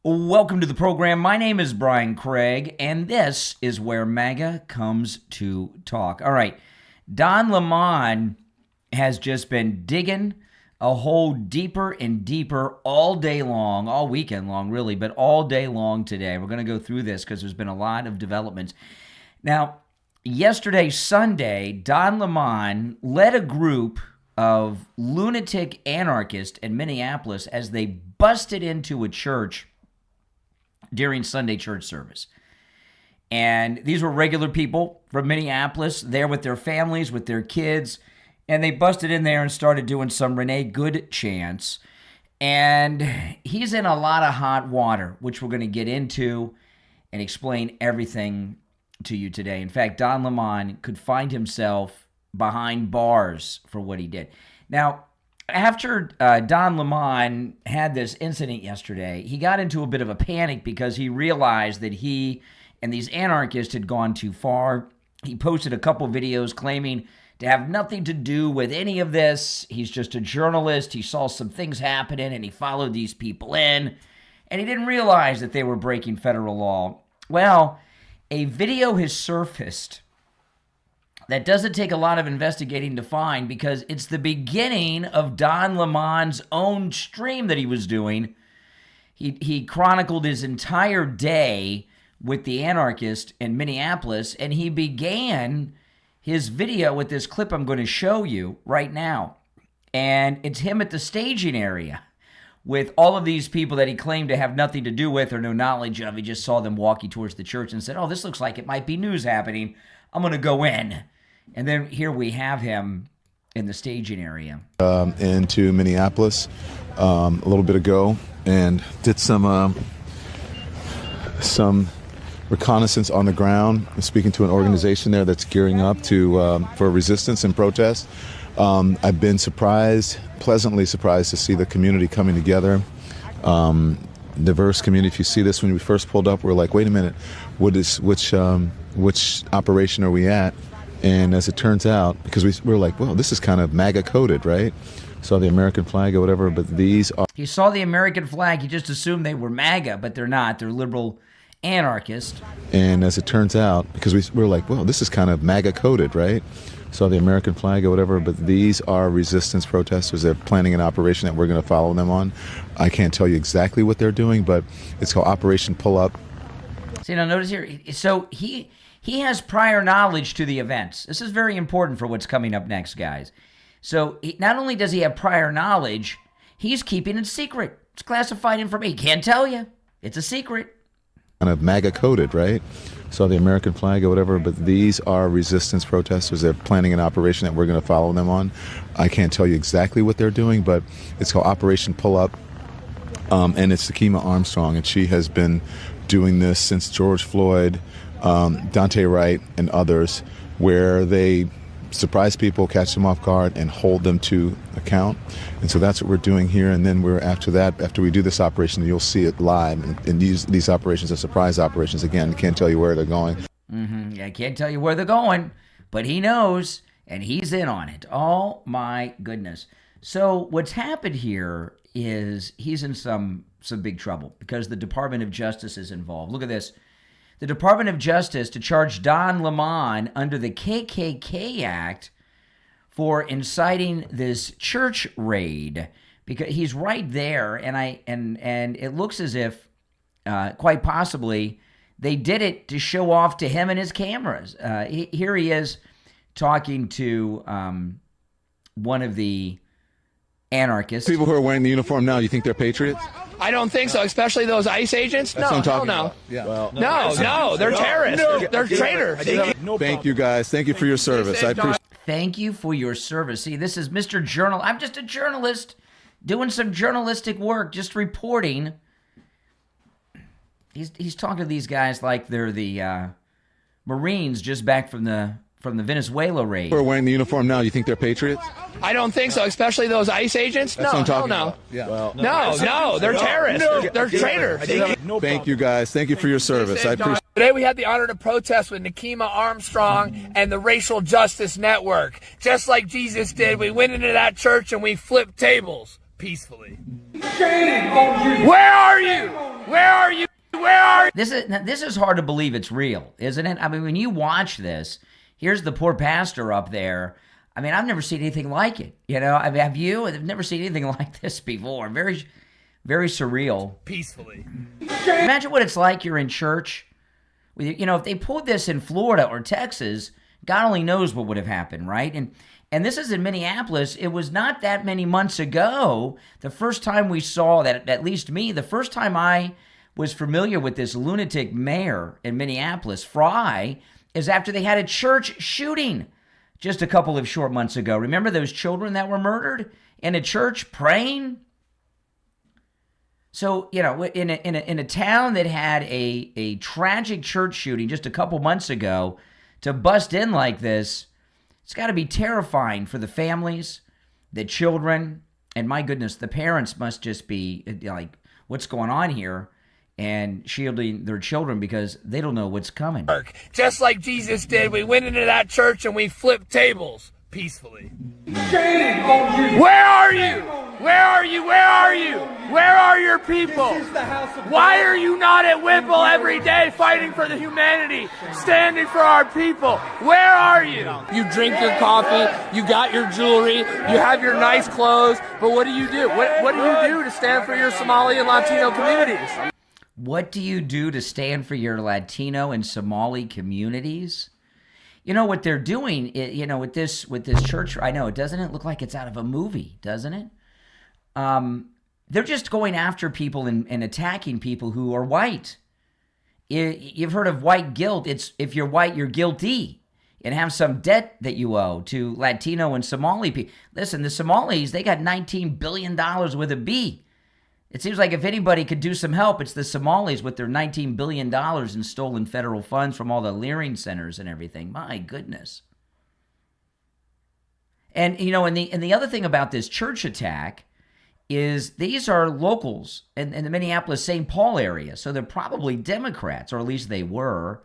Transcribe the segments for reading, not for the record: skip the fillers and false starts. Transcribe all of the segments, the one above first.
Welcome to the program. My name is Brian Craig, and this is where MAGA comes to talk. All right, Don Lemon has just been digging a hole deeper and deeper all day long, all weekend long, really, but all day long today. We're going to go through this because there's been a lot of developments. Now, yesterday, Sunday, Don Lemon led a group of lunatic anarchists in Minneapolis as they busted into a church during Sunday church service. And these were regular people from Minneapolis, there with their families, with their kids, and they busted in there and started doing some Renee Good chants. And he's in a lot of hot water, which we're going to get into and explain everything to you today. In fact, Don Lemon could find himself behind bars for what he did. Now, after Don Lemon had this incident yesterday, he got into a bit of a panic because he realized that he and these anarchists had gone too far. He posted a couple videos claiming to have nothing to do with any of this. He's just a journalist. He saw some things happening and he followed these people in, and he didn't realize that they were breaking federal law. Well, a video has surfaced that doesn't take a lot of investigating to find, because it's the beginning of Don Lemon's own stream that he was doing. He chronicled his entire day with the anarchist in Minneapolis, and he began his video with this clip I'm going to show you right now. And it's him at the staging area with all of these people that he claimed to have nothing to do with or no knowledge of. He just saw them walking towards the church and said, "Oh, this looks like it might be news happening. I'm going to go in." And then here we have him in the staging area. Into Minneapolis a little bit ago, and did some reconnaissance on the ground, speaking to an organization there that's gearing up for resistance and protest. I've been pleasantly surprised to see the community coming together. Diverse community. If you see this, when we first pulled up, we're like, wait a minute, which operation are we at? And as it turns out, because we're like, well, this is kind of MAGA coded, right? Saw the American flag or whatever, but these are... He saw the American flag, he just assumed they were MAGA, but they're not. They're liberal anarchists. And as it turns out, because we're like, well, this is kind of MAGA coded, right? Saw the American flag or whatever, but these are resistance protesters. They're planning an operation that we're going to follow them on. I can't tell you exactly what they're doing, but it's called Operation Pull Up. See, now notice here, so he has prior knowledge to the events. This is very important for what's coming up next, guys. So not only does he have prior knowledge, he's keeping it secret. It's classified information. He can't tell you. It's a secret. Kind of MAGA coded, right? Saw the American flag or whatever, but these are resistance protesters. They're planning an operation that we're going to follow them on. I can't tell you exactly what they're doing, but it's called Operation Pull Up. And it's Takima Armstrong, and she has been doing this since George Floyd, Dante Wright, and others, where they surprise people, catch them off guard, and hold them to account. And so that's what we're doing here. And then after we do this operation, you'll see it live. And these operations are surprise operations. Again, can't tell you where they're going. Yeah, I can't tell you where they're going, but he knows, and he's in on it. Oh my goodness. So what's happened here is he's in some big trouble because the Department of Justice is involved. Look at this. The Department of Justice to charge Don Lemon under the KKK Act for inciting this church raid, because he's right there, and it looks as if quite possibly they did it to show off to him and his cameras. Here he is talking to one of the anarchists. People who are wearing the uniform now, you think they're patriots? I don't think so, especially those ICE agents. That's No. Yeah. Well, no, they're terrorists. They're traitors. Thank you, guys. Thank you for your service. I appreciate. Thank you for your service. See, this is Mr. Journal. I'm just a journalist doing some journalistic work, just reporting. He's talking to these guys like they're the Marines just back from the Venezuela raid. Who are wearing the uniform now, you think they're patriots? I don't think so, especially those ICE agents. That's what I'm talking no. about. Yeah. Well, No, they're terrorists. They're traitors. Thank you, guys. Thank you for your service. I appreciate. Today we had the honor to protest with Takima Armstrong and the Racial Justice Network. Just like Jesus did, we went into that church and we flipped tables peacefully. Shame on you! Where are you? Where are This is hard to believe it's real, isn't it? I mean, when you watch this, here's the poor pastor up there. I mean, I've never seen anything like it. You know, I mean, have you? I've never seen anything like this before. Very, very surreal. Peacefully. Imagine what it's like. You're in church. You know, if they pulled this in Florida or Texas, God only knows what would have happened, right? And this is in Minneapolis. It was not that many months ago. The first time we saw that, at least me, the first time I was familiar with this lunatic mayor in Minneapolis, Fry, is after they had a church shooting just a couple of short months ago. Remember those children that were murdered in a church praying? So, you know, in a town that had a tragic church shooting just a couple months ago, to bust in like this, it's got to be terrifying for the families, the children, and my goodness, the parents must just be like, what's going on here? And shielding their children because they don't know what's coming. Just like Jesus did, we went into that church and we flipped tables peacefully. Where are you? Where are you? Where are you? Where are your people? Why are you not at Whipple every day fighting for the humanity, standing for our people? Where are you? You drink your coffee, you got your jewelry, you have your nice clothes, but what do you do? What do you do to stand for your Somali and Latino communities? What do you do to stand for your Latino and Somali communities? You know what they're doing, you know, with this church, I know, doesn't it look like it's out of a movie, doesn't it? They're just going after people and attacking people who are white. You've heard of white guilt. It's if you're white, you're guilty and have some debt that you owe to Latino and Somali people. Listen, the Somalis, they got $19 billion with a B. It seems like if anybody could do some help, it's the Somalis with their $19 billion in stolen federal funds from all the leering centers and everything. My goodness. And, you know, and the other thing about this church attack is these are locals in the Minneapolis-St. Paul area. So they're probably Democrats, or at least they were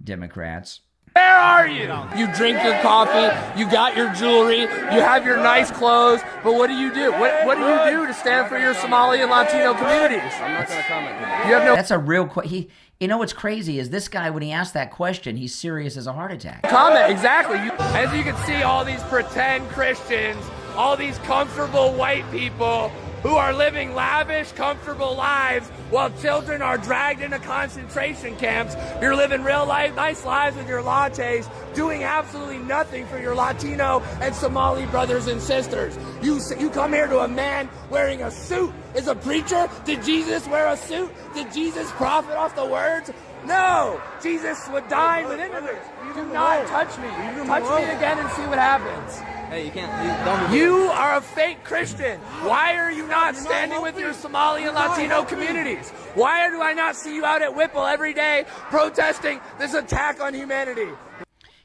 Democrats. Where are you? You drink your coffee, you got your jewelry, you have your nice clothes, but what do you do? What do you do to stand for your Somali and Latino communities? I'm not going to comment. You have no. That's a real question. You know what's crazy is this guy, when he asked that question, he's serious as a heart attack. Comment, exactly. As you can see, all these pretend Christians, all these comfortable white people who are living lavish, comfortable lives while children are dragged into concentration camps. You're living real life, nice lives with your lattes, doing absolutely nothing for your Latino and Somali brothers and sisters. You come here to a man wearing a suit. Is a preacher? Did Jesus wear a suit? Did Jesus profit off the words? No! Jesus would dine with immigrants. Do not touch me. Touch me again and see what happens. Hey, you can't. Don't You are a fake Christian. Why are you not standing with your Somali and Latino communities? Why do I not see you out at Whipple every day protesting this attack on humanity?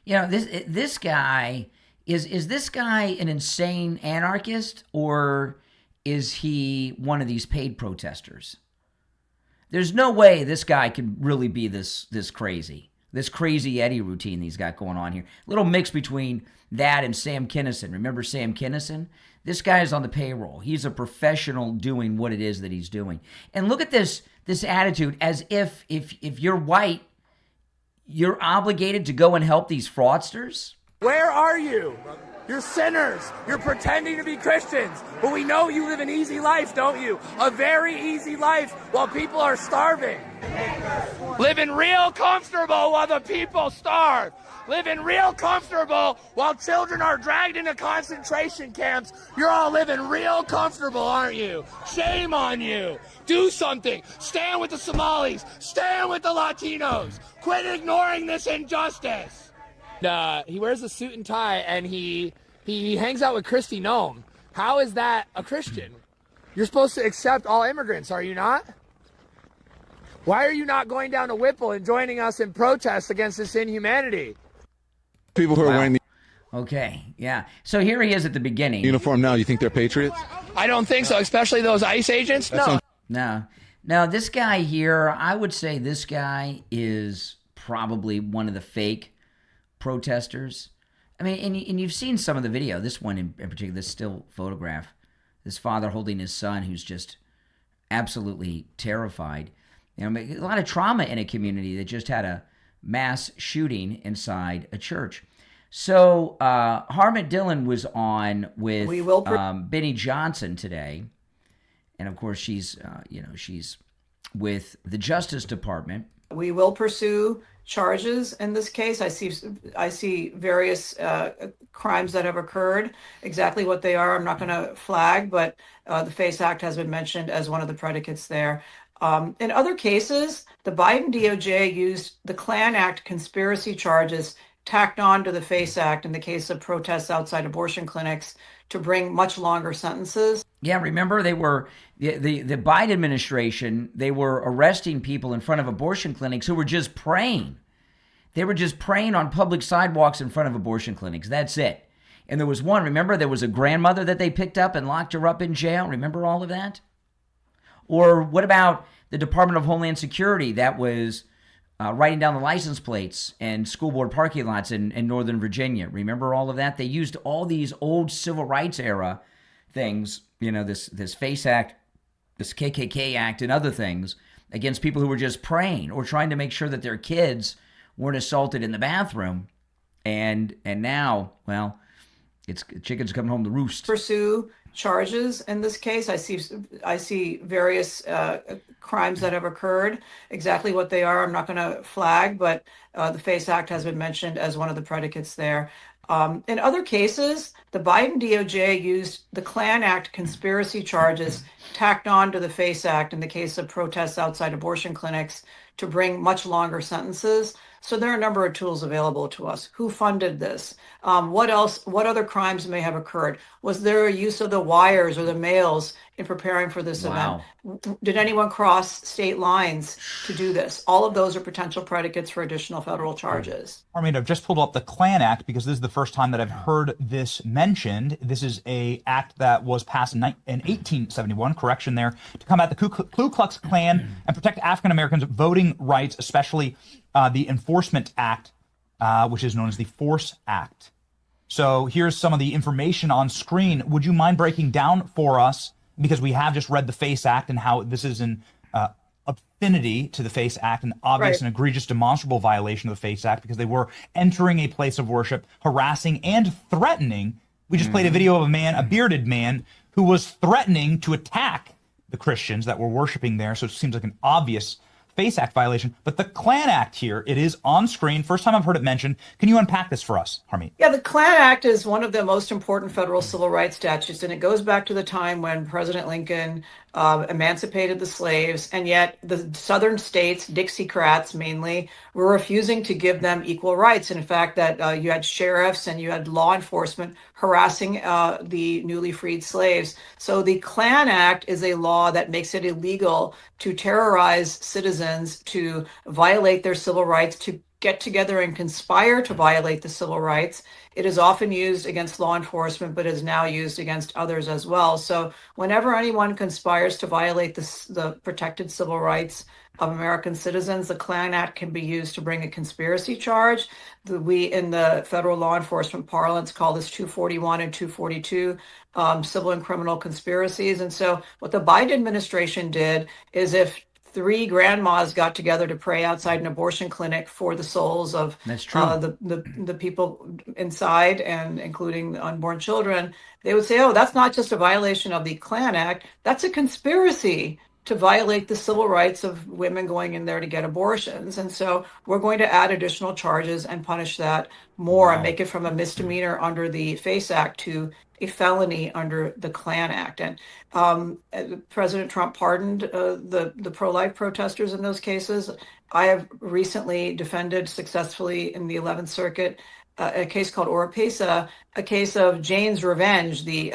You know, this guy, is this guy an insane anarchist, or is he one of these paid protesters? There's no way this guy could really be this crazy Eddie routine he's got going on here. A little mix between that and Sam Kinison. Remember Sam Kinison? This guy is on the payroll. He's a professional doing what it is that he's doing. And look at this attitude, as if you're white, you're obligated to go and help these fraudsters. Where are you? You're sinners. You're pretending to be Christians. But we know you live an easy life, don't you? A very easy life while people are starving. Living real comfortable while the people starve. Living real comfortable while children are dragged into concentration camps. You're all living real comfortable, aren't you? Shame on you. Do something. Stand with the Somalis. Stand with the Latinos. Quit ignoring this injustice. He wears a suit and tie, and he hangs out with Kristi Noem. How is that a Christian? You're supposed to accept all immigrants, are you not? Why are you not going down to Whipple and joining us in protest against this inhumanity? People who are wearing the Okay, yeah. So here he is at the beginning. uniform now, you think they're patriots? I don't think so, especially those ICE agents. No. No, this guy here, I would say this guy is probably one of the fake protesters. I mean, and you've seen some of the video. This one in particular, this still photograph, this father holding his son who's just absolutely terrified. a lot of trauma in a community that just had a mass shooting inside a church. So Harmon Dillon was on with Benny Johnson today, and of course she's with the Justice Department. We will pursue charges in this case. I see various crimes that have occurred. Exactly what they are, I'm not going to flag, but the FACE Act has been mentioned as one of the predicates there. In other cases, the Biden DOJ used the Klan Act conspiracy charges tacked on to the FACE Act in the case of protests outside abortion clinics to bring much longer sentences. Yeah, remember they were the Biden administration, they were arresting people in front of abortion clinics who were just praying. They were just praying on public sidewalks in front of abortion clinics. That's it. And there was one, remember, there was a grandmother that they picked up and locked her up in jail. Remember all of that? Or what about the Department of Homeland Security that was writing down the license plates and school board parking lots in Northern Virginia? Remember all of that? They used all these old civil rights era things, this FACE Act, this KKK Act, and other things against people who were just praying or trying to make sure that their kids weren't assaulted in the bathroom. And now, well, it's chickens coming home to roost. Pursue charges in this case. I see various crimes that have occurred. Exactly what they are, I'm not going to flag, but the FACE Act has been mentioned as one of the predicates there. In other cases, the Biden DOJ used the Klan Act conspiracy charges tacked on to the FACE Act in the case of protests outside abortion clinics to bring much longer sentences. So there are a number of tools available to us. Who funded this? What else? What other crimes may have occurred? Was there a use of the wires or the mails in preparing for this event? Did anyone cross state lines to do this? All of those are potential predicates for additional federal charges. Armin, I've just pulled up the Klan Act because this is the first time that I've heard this mentioned. This is a act that was passed in 1871, correction there, to combat the Ku Klux Klan and protect African Americans' voting rights, especially the Enforcement Act, which is known as the Force Act. So here's some of the information on screen. Would you mind breaking down for us, because we have just read the FACE Act and how this is an affinity to the FACE Act, an obvious and egregious demonstrable violation of the FACE Act, because they were entering a place of worship, harassing and threatening. We just played a video of a bearded man, who was threatening to attack the Christians that were worshiping there. So it seems like an obvious FACE Act violation. But the Klan Act here, it is on screen. First time I've heard it mentioned. Can you unpack this for us, Harmeet? Yeah, the Klan Act is one of the most important federal civil rights statutes, and it goes back to the time when President Lincoln emancipated the slaves, and yet the southern states, Dixiecrats mainly, were refusing to give them equal rights. And in fact, that you had sheriffs and you had law enforcement harassing the newly freed slaves. So the Klan Act is a law that makes it illegal to terrorize citizens, to violate their civil rights, to get together and conspire to violate the civil rights. It is often used against law enforcement, but is now used against others as well. So whenever anyone conspires to violate the protected civil rights of American citizens, the Klan Act can be used to bring a conspiracy charge. We, in the federal law enforcement parlance, call this 241 and 242 civil and criminal conspiracies. And so what the Biden administration did is, if three grandmas got together to pray outside an abortion clinic for the souls of the people inside, and including the unborn children, they would say, oh, that's not just a violation of the Klan Act, that's a conspiracy to violate the civil rights of women going in there to get abortions. And so we're going to add additional charges and punish that more and make it from a misdemeanor under the FACE Act to a felony under the Klan Act. And President Trump pardoned the pro-life protesters in those cases. I have recently defended successfully in the 11th Circuit a case called Oropesa, a case of Jane's Revenge, the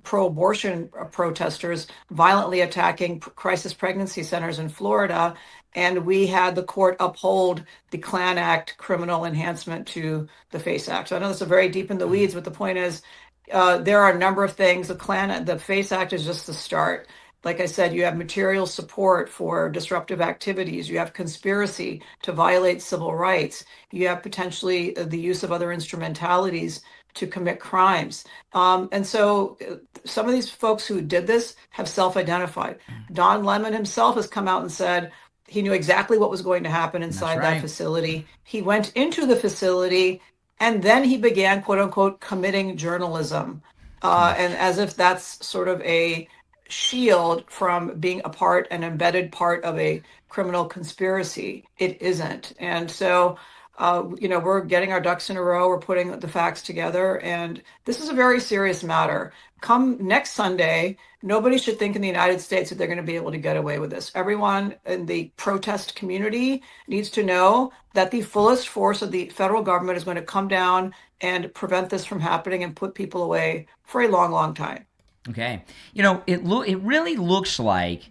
pro-abortion protesters violently attacking crisis pregnancy centers in Florida. And we had the court uphold the Klan Act criminal enhancement to the FACE Act. So I know this is very deep in the weeds, but the point is, there are a number of things. The FACE Act is just the start. Like I said, you have material support for disruptive activities. You have conspiracy to violate civil rights. You have potentially the use of other instrumentalities to commit crimes. And so some of these folks who did this have self-identified. Don Lemon himself has come out and said, He knew exactly what was going to happen inside that facility. He went into the facility and then he began, quote unquote, committing journalism. And as if that's sort of a shield from being an embedded part of a criminal conspiracy. It isn't. And so, we're getting our ducks in a row. We're putting the facts together. And this is a very serious matter. Come next Sunday, nobody should think in the United States that they're going to be able to get away with this. Everyone in the protest community needs to know that the fullest force of the federal government is going to come down and prevent this from happening and put people away for a long, long time. Okay. It really looks like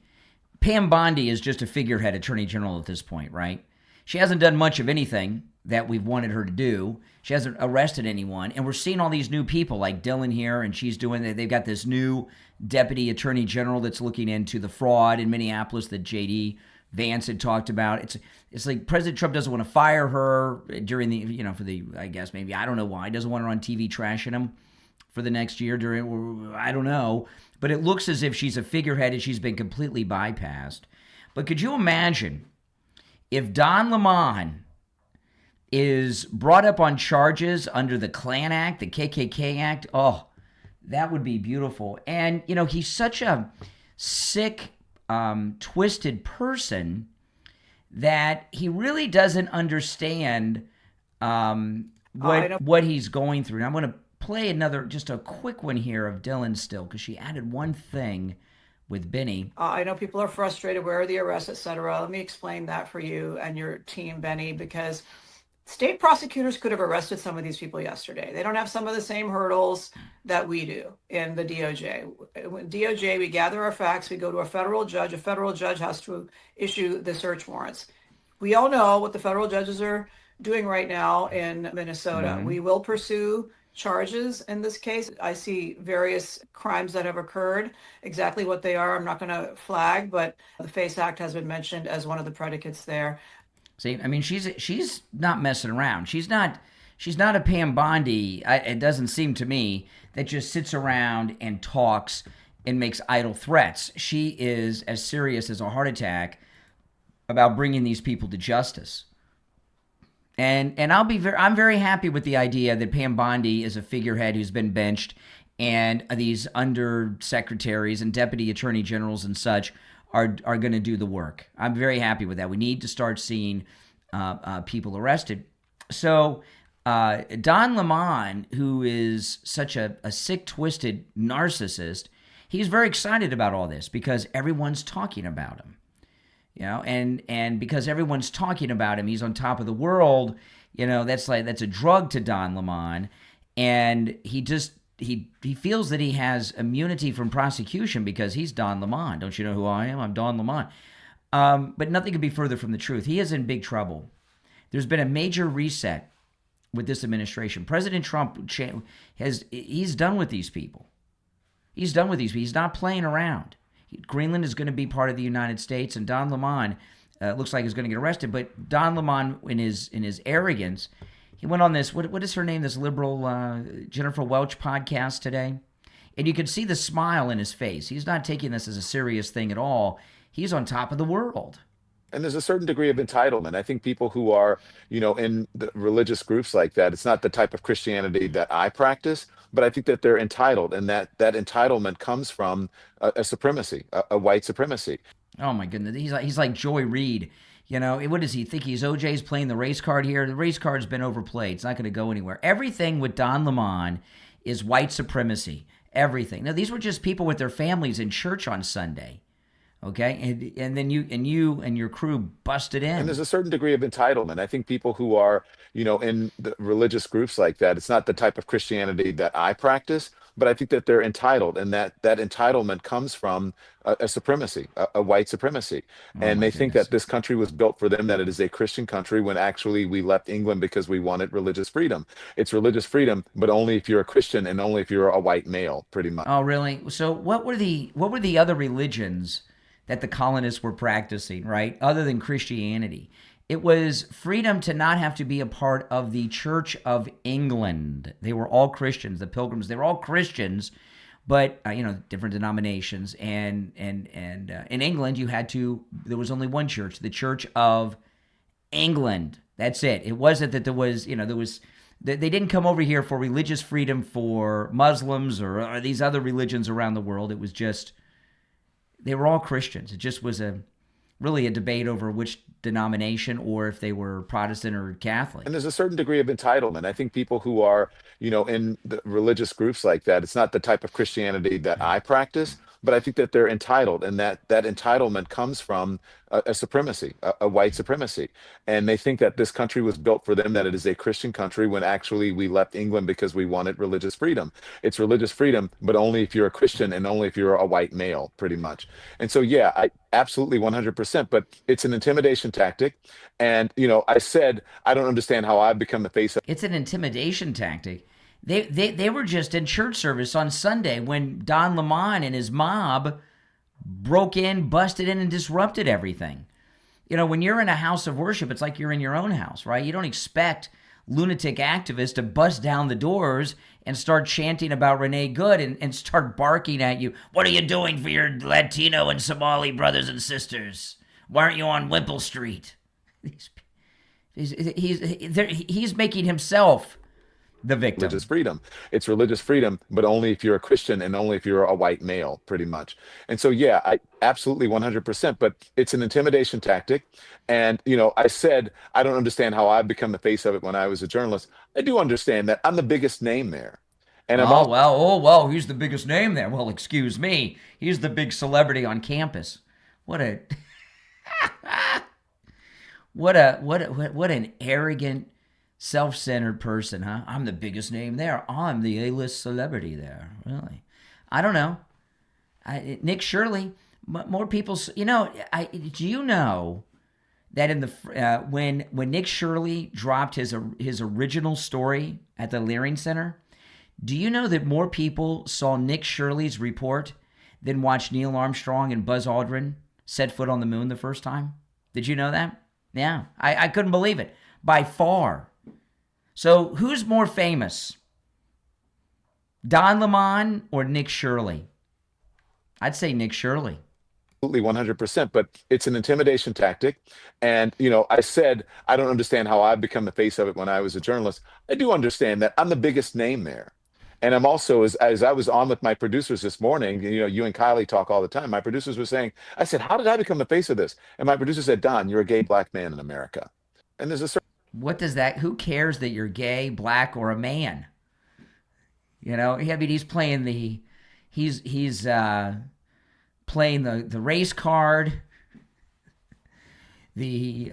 Pam Bondi is just a figurehead attorney general at this point, right? She hasn't done much of anything that we've wanted her to do. She hasn't arrested anyone. And we're seeing all these new people like Dylan here, and they've got this new deputy attorney general that's looking into the fraud in Minneapolis that J.D. Vance had talked about. It's like President Trump doesn't want to fire her during I guess maybe, I don't know why. He doesn't want her on TV trashing him for the next year I don't know. But it looks as if she's a figurehead and she's been completely bypassed. But could you imagine if Don Lemon is brought up on charges under the Klan Act, the KKK Act? Oh, that would be beautiful. And, he's such a sick, twisted person that he really doesn't understand what he's going through. And I'm going to play just a quick one here of Dylan still, because she added one thing with Benny. I know people are frustrated. Where are the arrests, et cetera? Let me explain that for you and your team, Benny, because state prosecutors could have arrested some of these people yesterday. They don't have some of the same hurdles that we do in the DOJ. In DOJ, we gather our facts, we go to a federal judge. A federal judge has to issue the search warrants. We all know what the federal judges are doing right now in Minnesota. Mm-hmm. We will pursue charges in this case. I see various crimes that have occurred. Exactly what they are, I'm not going to flag, but the FACE Act has been mentioned as one of the predicates there. See, I mean, she's not messing around. She's not a Pam Bondi. It doesn't seem to me that just sits around and talks and makes idle threats. She is as serious as a heart attack about bringing these people to justice. And I'm very happy with the idea that Pam Bondi is a figurehead who's been benched, and these undersecretaries and deputy attorney generals and such are going to do the work. I'm very happy with that. We need to start seeing people arrested. So Don Lemon, who is such a sick, twisted narcissist, he's very excited about all this because everyone's talking about him. And because everyone's talking about him, he's on top of the world. That's a drug to Don Lemon, and he feels that he has immunity from prosecution because he's Don Lemon. Don't you know who I am? I'm Don Lemon. But nothing could be further from the truth. He is in big trouble. There's been a major reset with this administration. President Trump he's done with these people. He's done with these people. He's not playing around. Greenland is going to be part of the United States, and Don Lemon looks like he's going to get arrested. But Don Lemon, in his arrogance, he went on this, what is her name, this liberal Jennifer Welch podcast today. And you can see the smile in his face. He's not taking this as a serious thing at all. He's on top of the world. And there's a certain degree of entitlement. I think people who are, in the religious groups like that, it's not the type of Christianity that I practice, but I think that they're entitled, and that entitlement comes from a supremacy, a white supremacy. Oh my goodness, he's like Joy Reid. What does he think? OJ's playing the race card here? The race card's been overplayed. It's not going to go anywhere. Everything with Don Lemon is white supremacy. Everything. Now, these were just people with their families in church on Sunday. Okay, and then you and your crew busted in. And there's a certain degree of entitlement. I think people who are, in the religious groups like that, it's not the type of Christianity that I practice, but I think that they're entitled, and that entitlement comes from a supremacy, a white supremacy. And they think that this country was built for them, that it is a Christian country, when actually we left England because we wanted religious freedom. It's religious freedom, but only if you're a Christian and only if you're a white male, pretty much. Oh, really? So what were the other religions that the colonists were practicing, right? Other than Christianity. It was freedom to not have to be a part of the Church of England. They were all Christians, the Pilgrims. They were all Christians But different denominations, and in England there was only one church, the Church of England. That's it. It wasn't that they didn't come over here for religious freedom for Muslims or these other religions around the world. It was just, they were all Christians. It just was really a debate over which denomination, or if they were Protestant or Catholic. And there's a certain degree of entitlement. I think people who are, in the religious groups like that, it's not the type of Christianity that I practice, but I think that they're entitled, and that entitlement comes from a supremacy, a white supremacy. And they think that this country was built for them, that it is a Christian country, when actually we left England because we wanted religious freedom. It's religious freedom, but only if you're a Christian and only if you're a white male, pretty much. And so, yeah, I absolutely 100%, but it's an intimidation tactic. And, I said, I don't understand how I've become the face of. It's an intimidation tactic. They were just in church service on Sunday when Don Lemon and his mob broke in, busted in, and disrupted everything. When you're in a house of worship, it's like you're in your own house, right? You don't expect lunatic activists to bust down the doors and start chanting about Renee Good and start barking at you. What are you doing for your Latino and Somali brothers and sisters? Why aren't you on Whipple Street? He's making himself the victim. Religious freedom. It's religious freedom, but only if you're a Christian and only if you're a white male, pretty much. And so, yeah, I absolutely 100%, but it's an intimidation tactic. And, I said, I don't understand how I've become the face of it when I was a journalist. I do understand that I'm the biggest name there. And He's the biggest name there. Well, excuse me. He's the big celebrity on campus. What an arrogant, self-centered person, huh? I'm the biggest name there. I'm the A-list celebrity there. Really? I don't know. Nick Shirley, more people. Do you know that in the when Nick Shirley dropped his original story at the Leering Center, do you know that more people saw Nick Shirley's report than watched Neil Armstrong and Buzz Aldrin set foot on the moon the first time? Did you know that? Yeah, I couldn't believe it. By far. So who's more famous? Don Lemon or Nick Shirley? I'd say Nick Shirley. Absolutely 100%, but it's an intimidation tactic. And, I said, I don't understand how I've become the face of it when I was a journalist. I do understand that I'm the biggest name there. And I'm also, as I was on with my producers this morning, you and Kylie talk all the time. My producers were saying, I said, how did I become the face of this? And my producer said, Don, you're a gay black man in America. And there's a certain. What does that, who cares that you're gay, black, or a man? He's playing he's playing the race card, the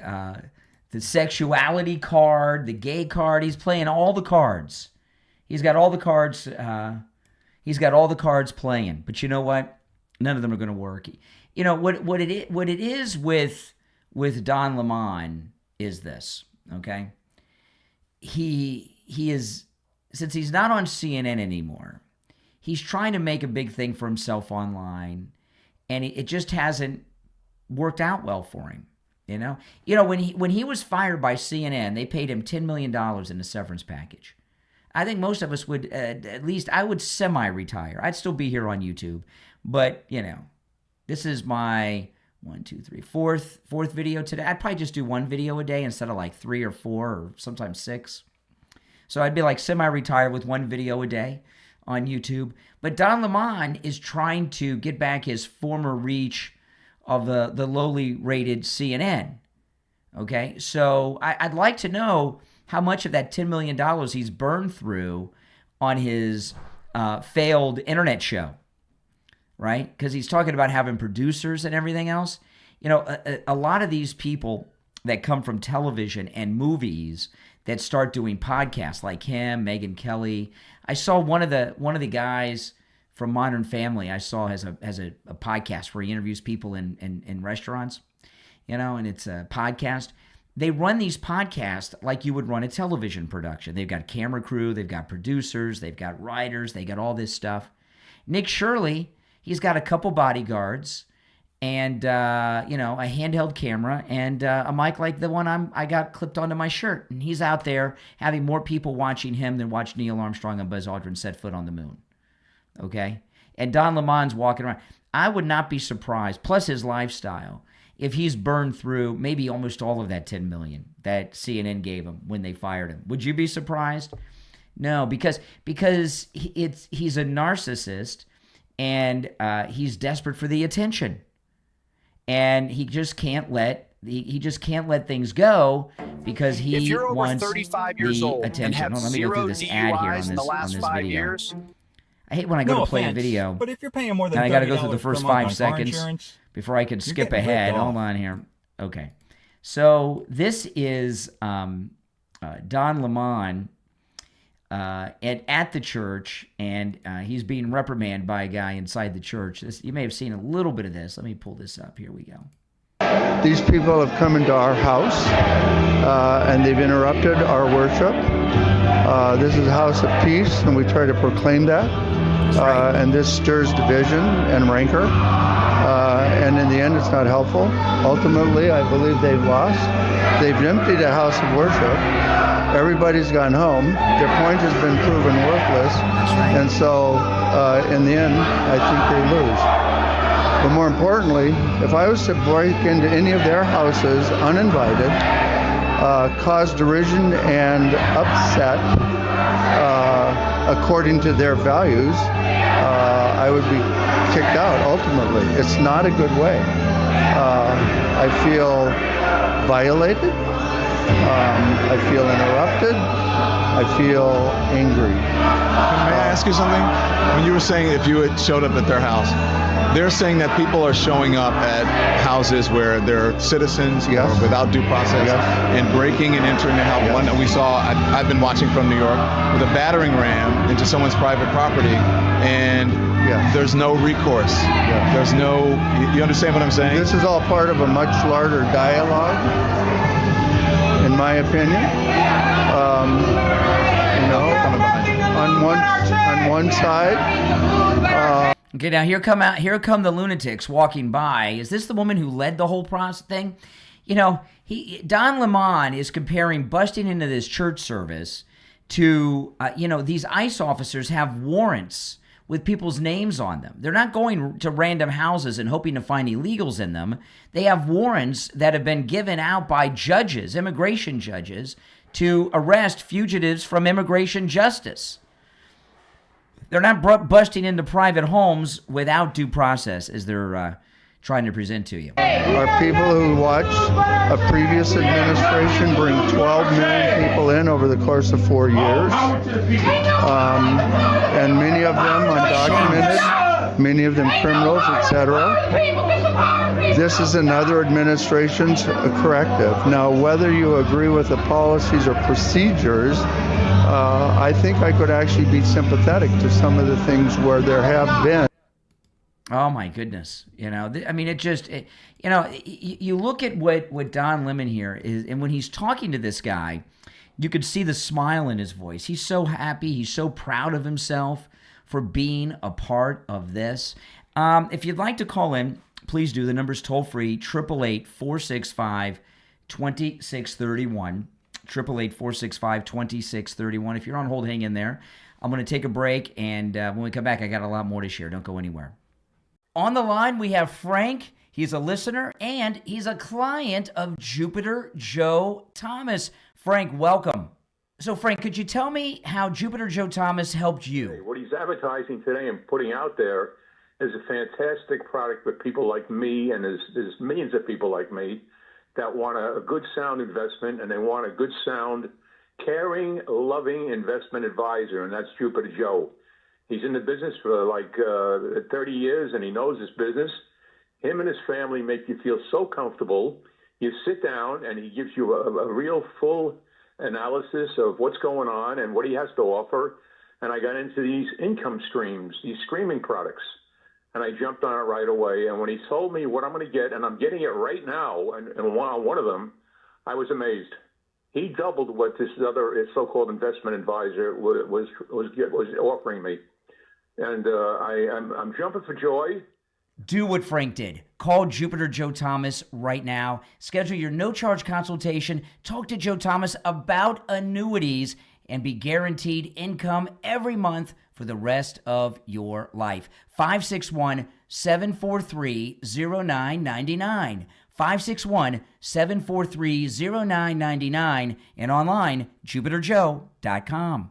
sexuality card, the gay card. He's playing all the cards. He's got all the cards. He's got all the cards playing. But you know what? None of them are going to work. What it is with Don Lemon is this. Okay, he is, since he's not on CNN anymore, he's trying to make a big thing for himself online, and it just hasn't worked out well for him. When he was fired by CNN, they paid him $10 million in a severance package. I think most of us would, at least I would semi-retire. I'd still be here on YouTube, but this is my fourth video today. I'd probably just do one video a day instead of like 3 or 4 or sometimes 6. So I'd be like semi-retired with one video a day on YouTube. But Don Lemon is trying to get back his former reach of the lowly rated CNN. Okay, so I'd like to know how much of that $10 million he's burned through on his failed internet show. Right? Because he's talking about having producers and everything else. A lot of these people that come from television and movies that start doing podcasts, like him, Megyn Kelly. I saw one of the guys from Modern Family. I saw has a podcast where he interviews people in restaurants. And it's a podcast. They run these podcasts like you would run a television production. They've got camera crew, they've got producers, they've got writers, they got all this stuff. Nick Shirley, he's got a couple bodyguards and, a handheld camera and a mic like the one I got clipped onto my shirt. And he's out there having more people watching him than watch Neil Armstrong and Buzz Aldrin set foot on the moon. Okay? and Don Lemon's walking around. I would not be surprised, plus his lifestyle, if he's burned through maybe almost all of that $10 million that CNN gave him when they fired him. Would you be surprised? No, because he's a narcissist, and he's desperate for the attention, and he just can't let things go because he if you're over wants 35 years the old attention. and have Hold on, let me go through this ad here on DUIs in the this last 5 video. years. I hate when I go No to play a offense, video, but if you're paying more than and I got to go $30 through the per first month 5 on car seconds insurance, before I can skip getting ahead. ripped off. Hold on here. Okay, so this is Don Lemon at the church, and he's being reprimanded by a guy inside the church. You may have seen a little bit of this. Let me pull this up. Here we go. These people have come into our house and they've interrupted our worship. This is a house of peace, and we try to proclaim that. And this stirs division and rancor. And in the end, it's not helpful. Ultimately, I believe they've lost. They've emptied a house of worship. Everybody's gone home. Their point has been proven worthless. And so, in the end, I think they lose. But more importantly, if I was to break into any of their houses uninvited, cause derision and upset according to their values, I would be kicked out ultimately. It's not a good way. I feel violated. I feel interrupted. I feel angry. May I ask you something? When you were saying if you had showed up at their house, they're saying that people are showing up at houses where they're citizens or without due process and breaking and entering the house. One that we saw, I've been watching from New York, with a battering ram into someone's private property, and there's no recourse. There's no, you understand what I'm saying? This is all part of a much larger dialogue, in my opinion. On one side. Okay, now here come the lunatics walking by. Is this the woman who led the whole process thing? You know, Don Lemon is comparing busting into this church service to, these ICE officers have warrants with people's names on them. They're not going to random houses and hoping to find illegals in them. They have warrants that have been given out by judges, immigration judges, to arrest fugitives from immigration justice. They're not busting into private homes without due process, as they're trying to present to you. Are people who watched a previous administration bring 12 million people in over the course of 4 years, and many of them undocumented, many of them criminals, etc. This is another administration's corrective. Now, whether you agree with the policies or procedures, I think I could actually be sympathetic to some of the things where there have been. Oh my goodness! You look at what Don Lemon here is, and when he's talking to this guy, you could see the smile in his voice. He's so happy. He's so proud of himself for being a part of this. If you'd like to call in, please do. The number's toll free, 888-465-2631. 888-465-2631. If you're on hold, hang in there. I'm going to take a break, and when we come back, I got a lot more to share. Don't go anywhere. On the line, we have Frank. He's a listener, and he's a client of Jupiter Joe Thomas. Frank, welcome. So, Frank, could you tell me how Jupiter Joe Thomas helped you? What he's advertising today and putting out there is a fantastic product for people like me, and there's millions of people like me that want a good, sound investment, and they want a good, sound, caring, loving investment advisor, and that's Jupiter Joe. He's in the business for like 30 years, and he knows his business. Him and his family make you feel so comfortable. You sit down, and he gives you a real full analysis of what's going on and what he has to offer. And I got into these income streams, these streaming products, and I jumped on it right away. And when he told me what I'm going to get, and I'm getting it right now, and on one of them, I was amazed. He doubled what this other so-called investment advisor was offering me. And I'm jumping for joy. Do what Frank did. Call Jupiter Joe Thomas right now. Schedule your no-charge consultation. Talk to Joe Thomas about annuities and be guaranteed income every month for the rest of your life. 561-743-0999. 561-743-0999 and online, JupiterJoe.com.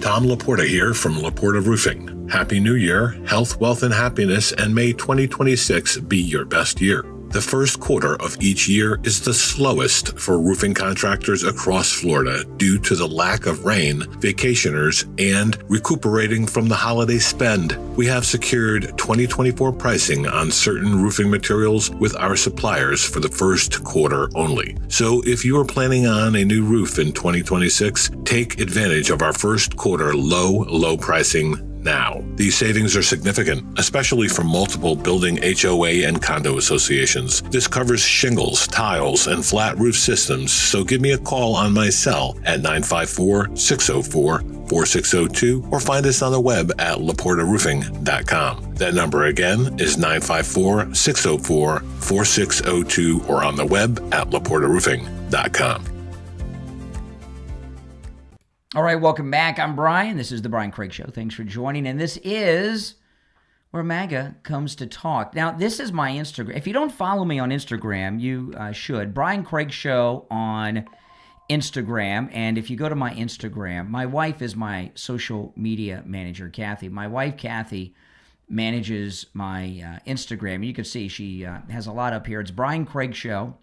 Tom Laporta here from Laporta Roofing. Happy New Year, health, wealth, and happiness, and may 2026 be your best year. The first quarter of each year is the slowest for roofing contractors across Florida due to the lack of rain, vacationers, and recuperating from the holiday spend. We have secured 2024 pricing on certain roofing materials with our suppliers for the first quarter only. So if you are planning on a new roof in 2026, take advantage of our first quarter low pricing now. These savings are significant, especially for multiple building HOA and condo associations. This covers shingles, tiles, and flat roof systems, so give me a call on my cell at 954-604-4602 or find us on the web at laportaroofing.com. That number again is 954-604-4602 or on the web at laportaroofing.com. All right, welcome back. I'm Brian. This is the Brian Craig Show. Thanks for joining. And this is where MAGA comes to talk. Now, this is my Instagram. If you don't follow me on Instagram, you should. Brian Craig Show on Instagram. And if you go to my Instagram, my wife is my social media manager, Kathy. My wife, Kathy, manages my Instagram. You can see she has a lot up here. It's Brian Craig Show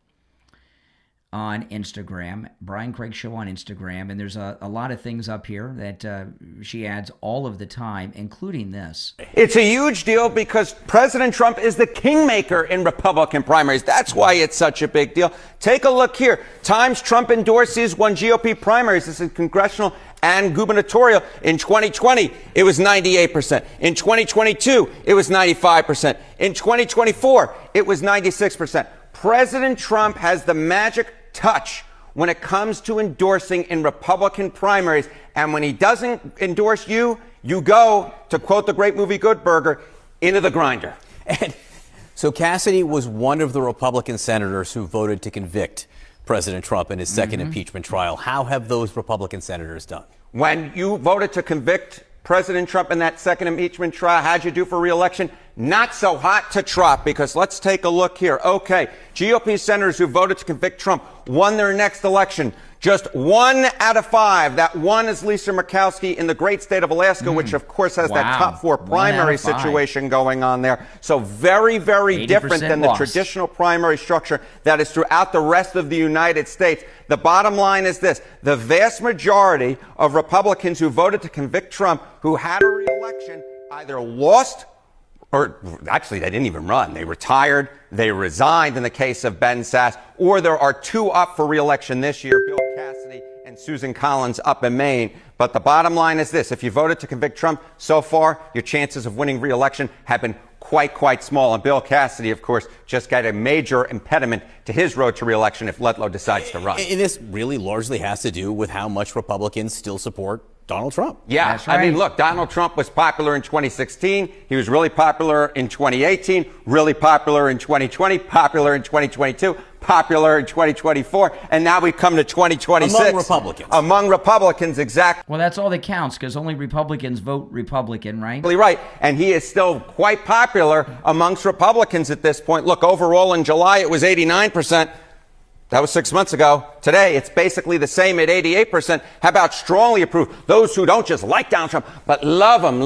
on Instagram, Brian Craig Show on Instagram, and there's a lot of things up here that she adds all of the time, including this. It's a huge deal because President Trump is the kingmaker in Republican primaries. That's why it's such a big deal. Take a look here. Times Trump endorsees won GOP primaries. This is congressional and gubernatorial. In 2020, it was 98%. In 2022, it was 95%. In 2024, it was 96%. President Trump has the magic touch when it comes to endorsing in Republican primaries. And when he doesn't endorse you, you go, to quote the great movie Good Burger, into the grinder. And so Cassidy was one of the Republican senators who voted to convict President Trump in his second impeachment trial. How have those Republican senators done? When you voted to convict President Trump in that second impeachment trial, how'd you do for re-election? Not so hot to trot, because let's take a look here. Okay, GOP senators who voted to convict Trump won their next election. Just 1 out of 5. That one is Lisa Murkowski in the great state of Alaska, which of course has that top 4 primary situation going on there. So very, very different than the traditional primary structure that is throughout the rest of the United States. The bottom line is this: the vast majority of Republicans who voted to convict Trump, who had a re-election, either lost or actually they didn't even run. They retired, they resigned in the case of Ben Sasse, or there are 2 up for re-election this year, Bill Cassidy and Susan Collins up in Maine. But the bottom line is this: if you voted to convict Trump, so far your chances of winning re-election have been quite small. And Bill Cassidy, of course, just got a major impediment to his road to re-election if Letlow decides to run. And this really largely has to do with how much Republicans still support Donald Trump. Yeah, that's right. I mean, look, Donald Trump was popular in 2016. He was really popular in 2018, really popular in 2020, popular in 2022, popular in 2024, and now we come to 2026. Among Republicans. Among Republicans, exactly. Well, that's all that counts, because only Republicans vote Republican, right? Right. And he is still quite popular amongst Republicans at this point. Look, overall in July, it was 89%. That was 6 months ago. Today, it's basically the same at 88%. How about strongly approved? Those who don't just like Donald Trump, but love him.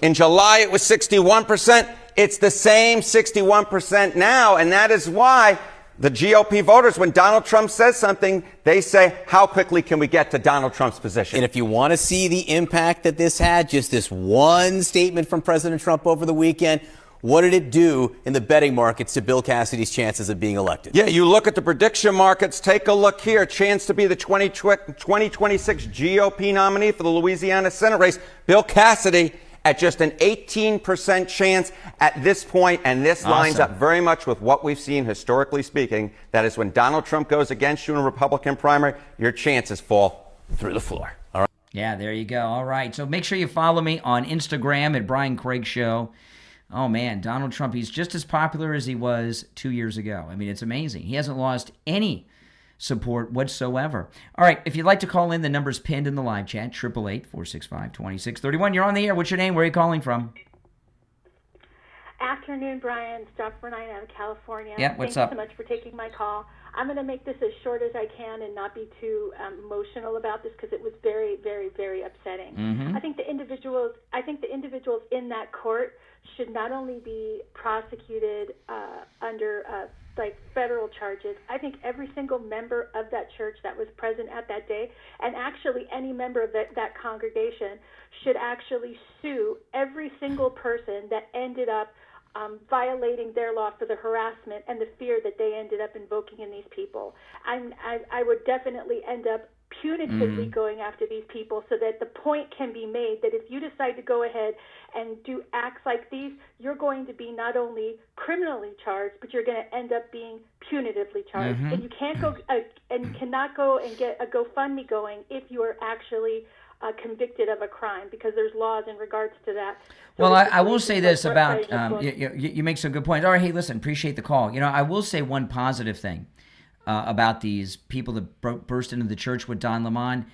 In July, it was 61%. It's the same 61% now. And that is why the GOP voters, when Donald Trump says something, they say, how quickly can we get to Donald Trump's position? And if you want to see the impact that this had, just this one statement from President Trump over the weekend, what did it do in the betting markets to Bill Cassidy's chances of being elected? Yeah, you look at the prediction markets. Take a look here. Chance to be the 2026 GOP nominee for the Louisiana Senate race. Bill Cassidy at just an 18% chance at this point, and this lines up very much with what we've seen historically speaking. That is, when Donald Trump goes against you in a Republican primary, your chances fall through the floor. All right. Yeah, there you go. All right. So make sure you follow me on Instagram at Brian Craig Show. Oh, man, Donald Trump, he's just as popular as he was 2 years ago. I mean, it's amazing. He hasn't lost any support whatsoever. All right, if you'd like to call in, the number's pinned in the live chat, 888-465-2631. You're on the air. What's your name? Where are you calling from? Afternoon, Brian. It's Dr. Nine out of California. Yeah, what's up? Thank you so much for taking my call. I'm going to make this as short as I can and not be too emotional about this because it was very, very, very upsetting. Mm-hmm. I think the individuals in that court should not only be prosecuted under like federal charges. I think every single member of that church that was present at that day, and actually any member of that congregation, should actually sue every single person that ended up violating their law for the harassment and the fear that they ended up invoking in these people. And I would definitely end up punitively going after these people so that the point can be made that if you decide to go ahead and do acts like these, you're going to be not only criminally charged, but you're going to end up being punitively charged. And you can't go and cannot go and get a GoFundMe going if you are actually convicted of a crime, because there's laws in regards to that. So well, I will say this about, you make some good points. All right, hey, listen, appreciate the call. I will say one positive thing about these people that burst into the church with Don Lemon.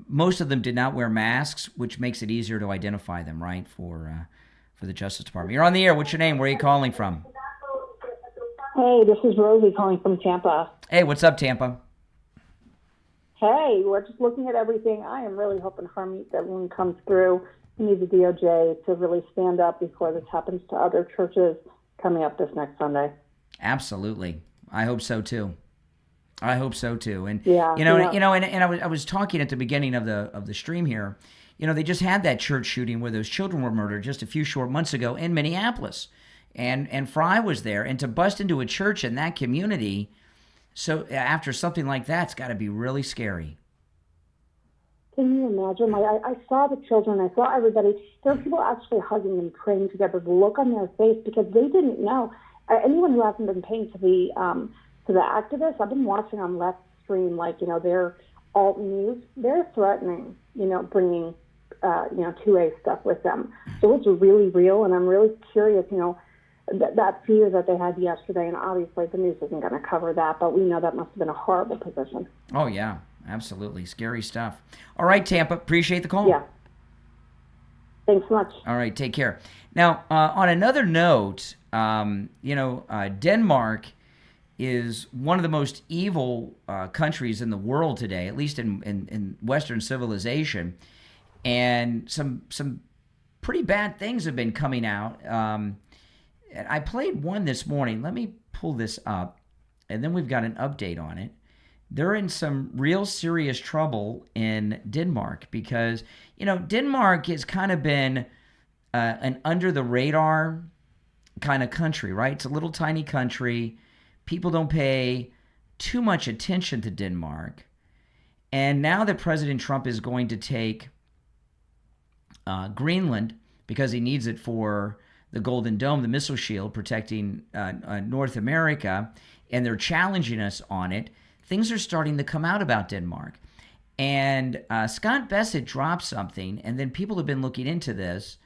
Most of them did not wear masks, which makes it easier to identify them, right, for the Justice Department. You're on the air. What's your name? Where are you calling from? Hey, this is Rosie calling from Tampa. Hey, what's up, Tampa? Hey, we're just looking at everything. I am really hoping that one comes through. We need the DOJ to really stand up before this happens to other churches coming up this next Sunday. Absolutely. I hope so too. And yeah, I was talking at the beginning of the stream here. They just had that church shooting where those children were murdered just a few short months ago in Minneapolis, and Fry was there, and to bust into a church in that community. So after something like that's got to be really scary. Can you imagine? I saw the children, I saw everybody. There were people actually hugging and praying together. The look on their face, because they didn't know. Anyone who hasn't been paying to the activists, I've been watching on livestream, their alt news. They're threatening, bringing, 2A stuff with them. So it's really real, and I'm really curious, that fear that they had yesterday, and obviously the news isn't going to cover that, but we know that must have been a horrible position. Oh, yeah, absolutely. Scary stuff. All right, Tampa, appreciate the call. Yeah. Thanks so much. All right, take care. Now, on another note, Denmark is one of the most evil countries in the world today, at least in Western civilization, and some pretty bad things have been coming out. I played one this morning. Let me pull this up, and then we've got an update on it. They're in some real serious trouble in Denmark because, Denmark has kind of been an under-the-radar kind of country, right? It's a little tiny country. People don't pay too much attention to Denmark. And now that President Trump is going to take Greenland because he needs it for the Golden Dome, the missile shield protecting North America, and they're challenging us on it, things are starting to come out about Denmark. And Scott Bessett dropped something, and then people have been looking into this,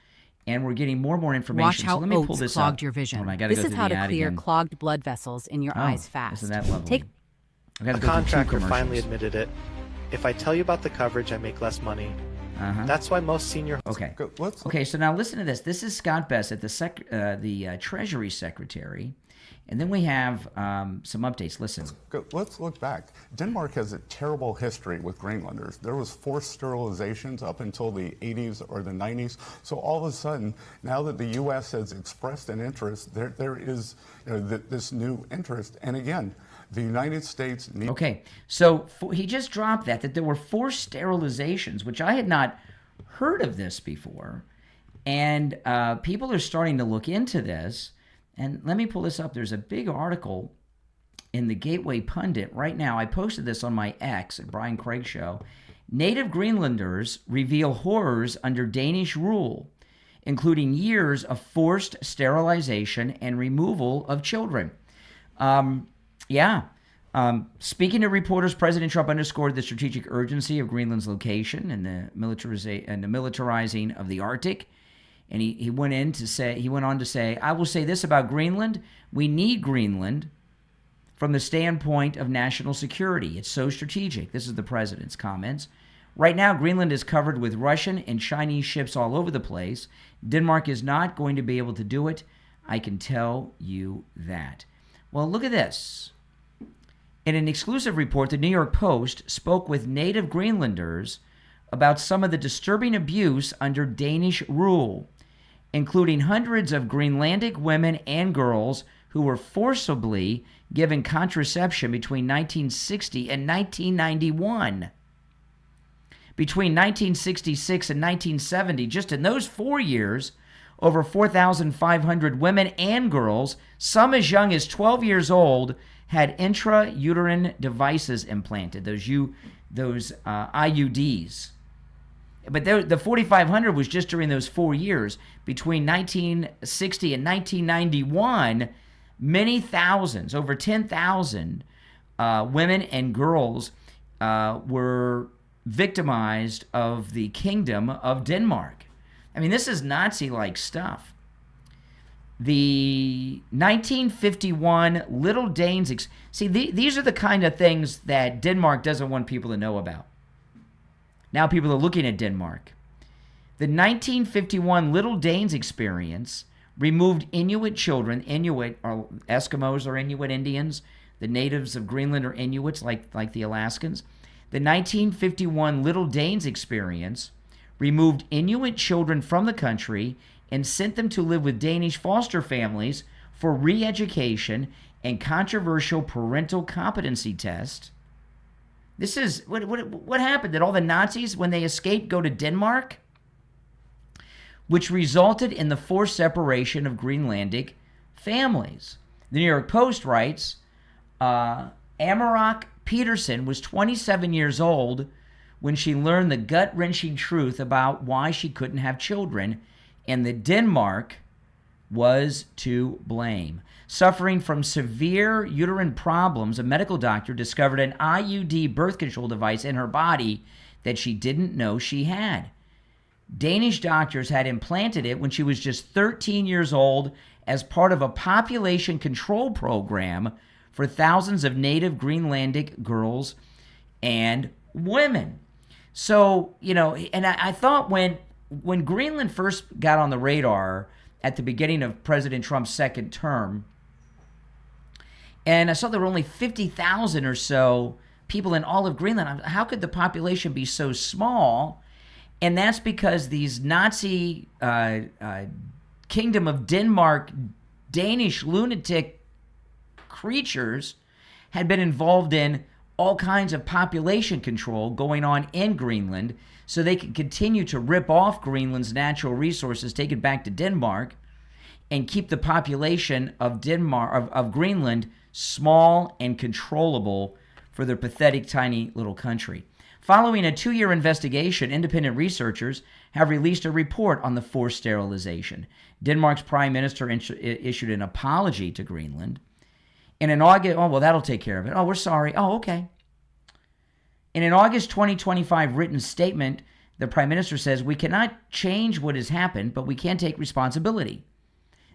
and we're getting more and more information. Watch how so let me pull oats this clogged up. your vision. This is how to clear clogged blood vessels in your eyes fast. Isn't that lovely? A contractor finally admitted it. If I tell you about the coverage, I make less money. That's why most senior... Okay, so now listen to this. This is Scott Bessett, the Treasury Secretary. And then we have some updates. Listen. Let's look back. Denmark has a terrible history with Greenlanders. There was forced sterilizations up until the 80s or the 90s. So all of a sudden, now that the U.S. has expressed an interest, there is this new interest. And again, the United States... Okay, so he just dropped that there were forced sterilizations, which I had not heard of this before. And people are starting to look into this. And let me pull this up. There's a big article in the Gateway Pundit right now. I posted this on my X at Brian Craig Show. Native Greenlanders reveal horrors under Danish rule, including years of forced sterilization and removal of children. Speaking to reporters, President Trump underscored the strategic urgency of Greenland's location and the militarizing of the Arctic. And he went on to say, I will say this about Greenland. We need Greenland from the standpoint of national security. It's so strategic. This is the president's comments. Right now, Greenland is covered with Russian and Chinese ships all over the place. Denmark is not going to be able to do it. I can tell you that. Well, look at this. In an exclusive report, the New York Post spoke with native Greenlanders about some of the disturbing abuse under Danish rule, including hundreds of Greenlandic women and girls who were forcibly given contraception between 1960 and 1991. Between 1966 and 1970, just in those 4 years, over 4,500 women and girls, some as young as 12 years old, had intrauterine devices implanted, those IUDs. But the 4,500 was just during those 4 years. Between 1960 and 1991, many thousands, over 10,000 women and girls were victimized of the Kingdom of Denmark. I mean, this is Nazi-like stuff. The 1951 Little Danes... these are the kind of things that Denmark doesn't want people to know about. Now people are looking at Denmark. The 1951 Little Danes experience removed Inuit children. Inuit are Eskimos or Inuit Indians. The natives of Greenland are Inuits, like the Alaskans. The 1951 Little Danes experience removed Inuit children from the country and sent them to live with Danish foster families for re-education and controversial parental competency tests. This is what happened. Did all the Nazis, when they escaped, go to Denmark? Which resulted in the forced separation of Greenlandic families. The New York Post writes, Amarok Peterson was 27 years old when she learned the gut-wrenching truth about why she couldn't have children, and that Denmark was to blame. Suffering from severe uterine problems, a medical doctor discovered an IUD birth control device in her body that she didn't know she had. Danish doctors had implanted it when she was just 13 years old as part of a population control program for thousands of native Greenlandic girls and women. So, and I thought when Greenland first got on the radar at the beginning of President Trump's second term, and I saw there were only 50,000 or so people in all of Greenland. How could the population be so small? And that's because these Nazi Kingdom of Denmark Danish lunatic creatures had been involved in all kinds of population control going on in Greenland so they could continue to rip off Greenland's natural resources, take it back to Denmark, and keep the population of Greenland small and controllable for their pathetic, tiny little country. Following a 2-year investigation, independent researchers have released a report on the forced sterilization. Denmark's prime minister issued an apology to Greenland. And in August, that'll take care of it. We're sorry. Okay. In an August 2025 written statement, the prime minister says, we cannot change what has happened, but we can take responsibility.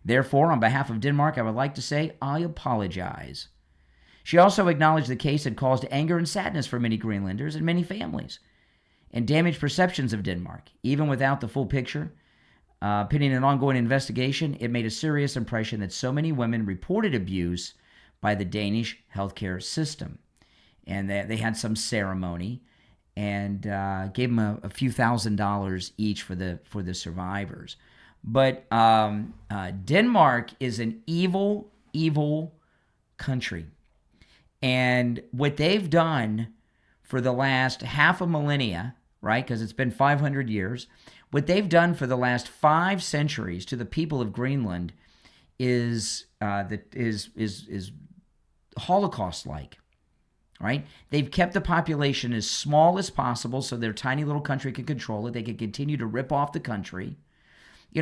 Therefore, on behalf of Denmark, I would like to say I apologize. She also acknowledged the case had caused anger and sadness for many Greenlanders and many families, and damaged perceptions of Denmark. Even without the full picture, pending an ongoing investigation, it made a serious impression that so many women reported abuse by the Danish healthcare system. And they had some ceremony and gave them a few $1,000s each for the survivors. But Denmark is an evil, evil country. And what they've done for the last half a millennia, right, because it's been 500 years, what they've done for the last 5 centuries to the people of Greenland is Holocaust-like, right? They've kept the population as small as possible so their tiny little country could control it. They could continue to rip off the country.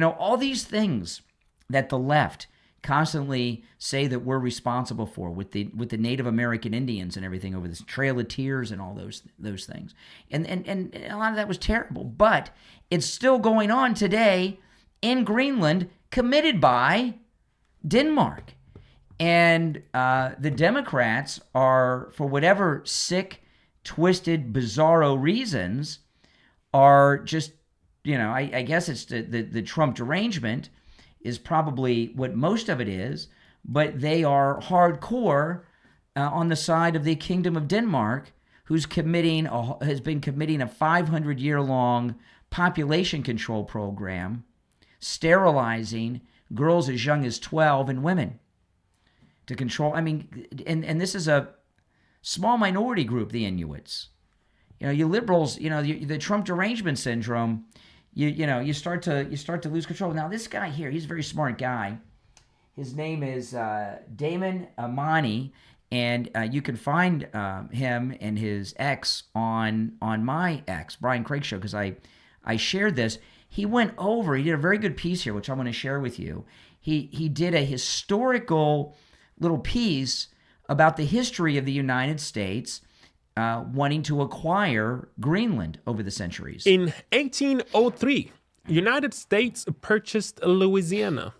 All these things that the left constantly say that we're responsible for with the Native American Indians and everything over this Trail of Tears and all those things. And a lot of that was terrible, but it's still going on today in Greenland, committed by Denmark. And the Democrats are, for whatever sick, twisted, bizarro reasons, are just, I guess it's the Trump derangement is probably what most of it is, but they are hardcore on the side of the Kingdom of Denmark, who's has been committing a 500-year-long population control program, sterilizing girls as young as 12 and women to control. I mean, and this is a small minority group, the Inuits. You liberals, the Trump derangement syndrome, you start to lose control. Now, this guy here, he's a very smart guy. His name is Damon Amani, and you can find him and his ex on my ex, Brian Craig Show, because I shared this. He did a very good piece here, which I want to share with you. He did a historical little piece about the history of the United States wanting to acquire Greenland over the centuries. In 1803, United States purchased Louisiana.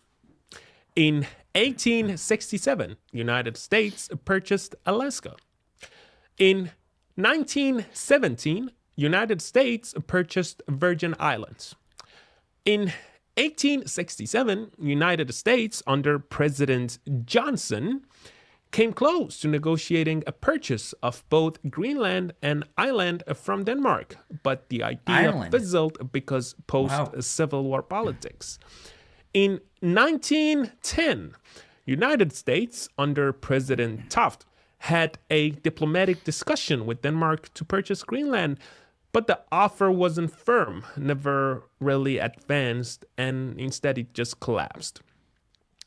In 1867, United States purchased Alaska. In 1917, United States purchased Virgin Islands. In 1867, United States, under President Johnson, came close to negotiating a purchase of both Greenland and Ireland from Denmark, but the idea fizzled because post-Civil War politics. In 1910, United States, under President Taft, had a diplomatic discussion with Denmark to purchase Greenland, but the offer wasn't firm, never really advanced, and instead it just collapsed.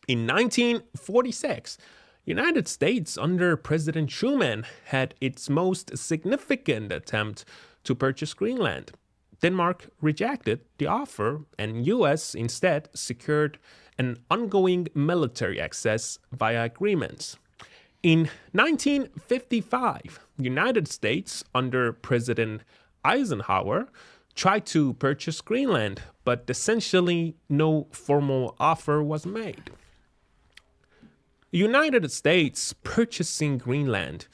In 1946, United States, under President Truman, had its most significant attempt to purchase Greenland. Denmark rejected the offer, and U.S. instead secured an ongoing military access via agreements. In 1955, United States, under President Eisenhower, tried to purchase Greenland, but essentially no formal offer was made. United States purchasing Greenland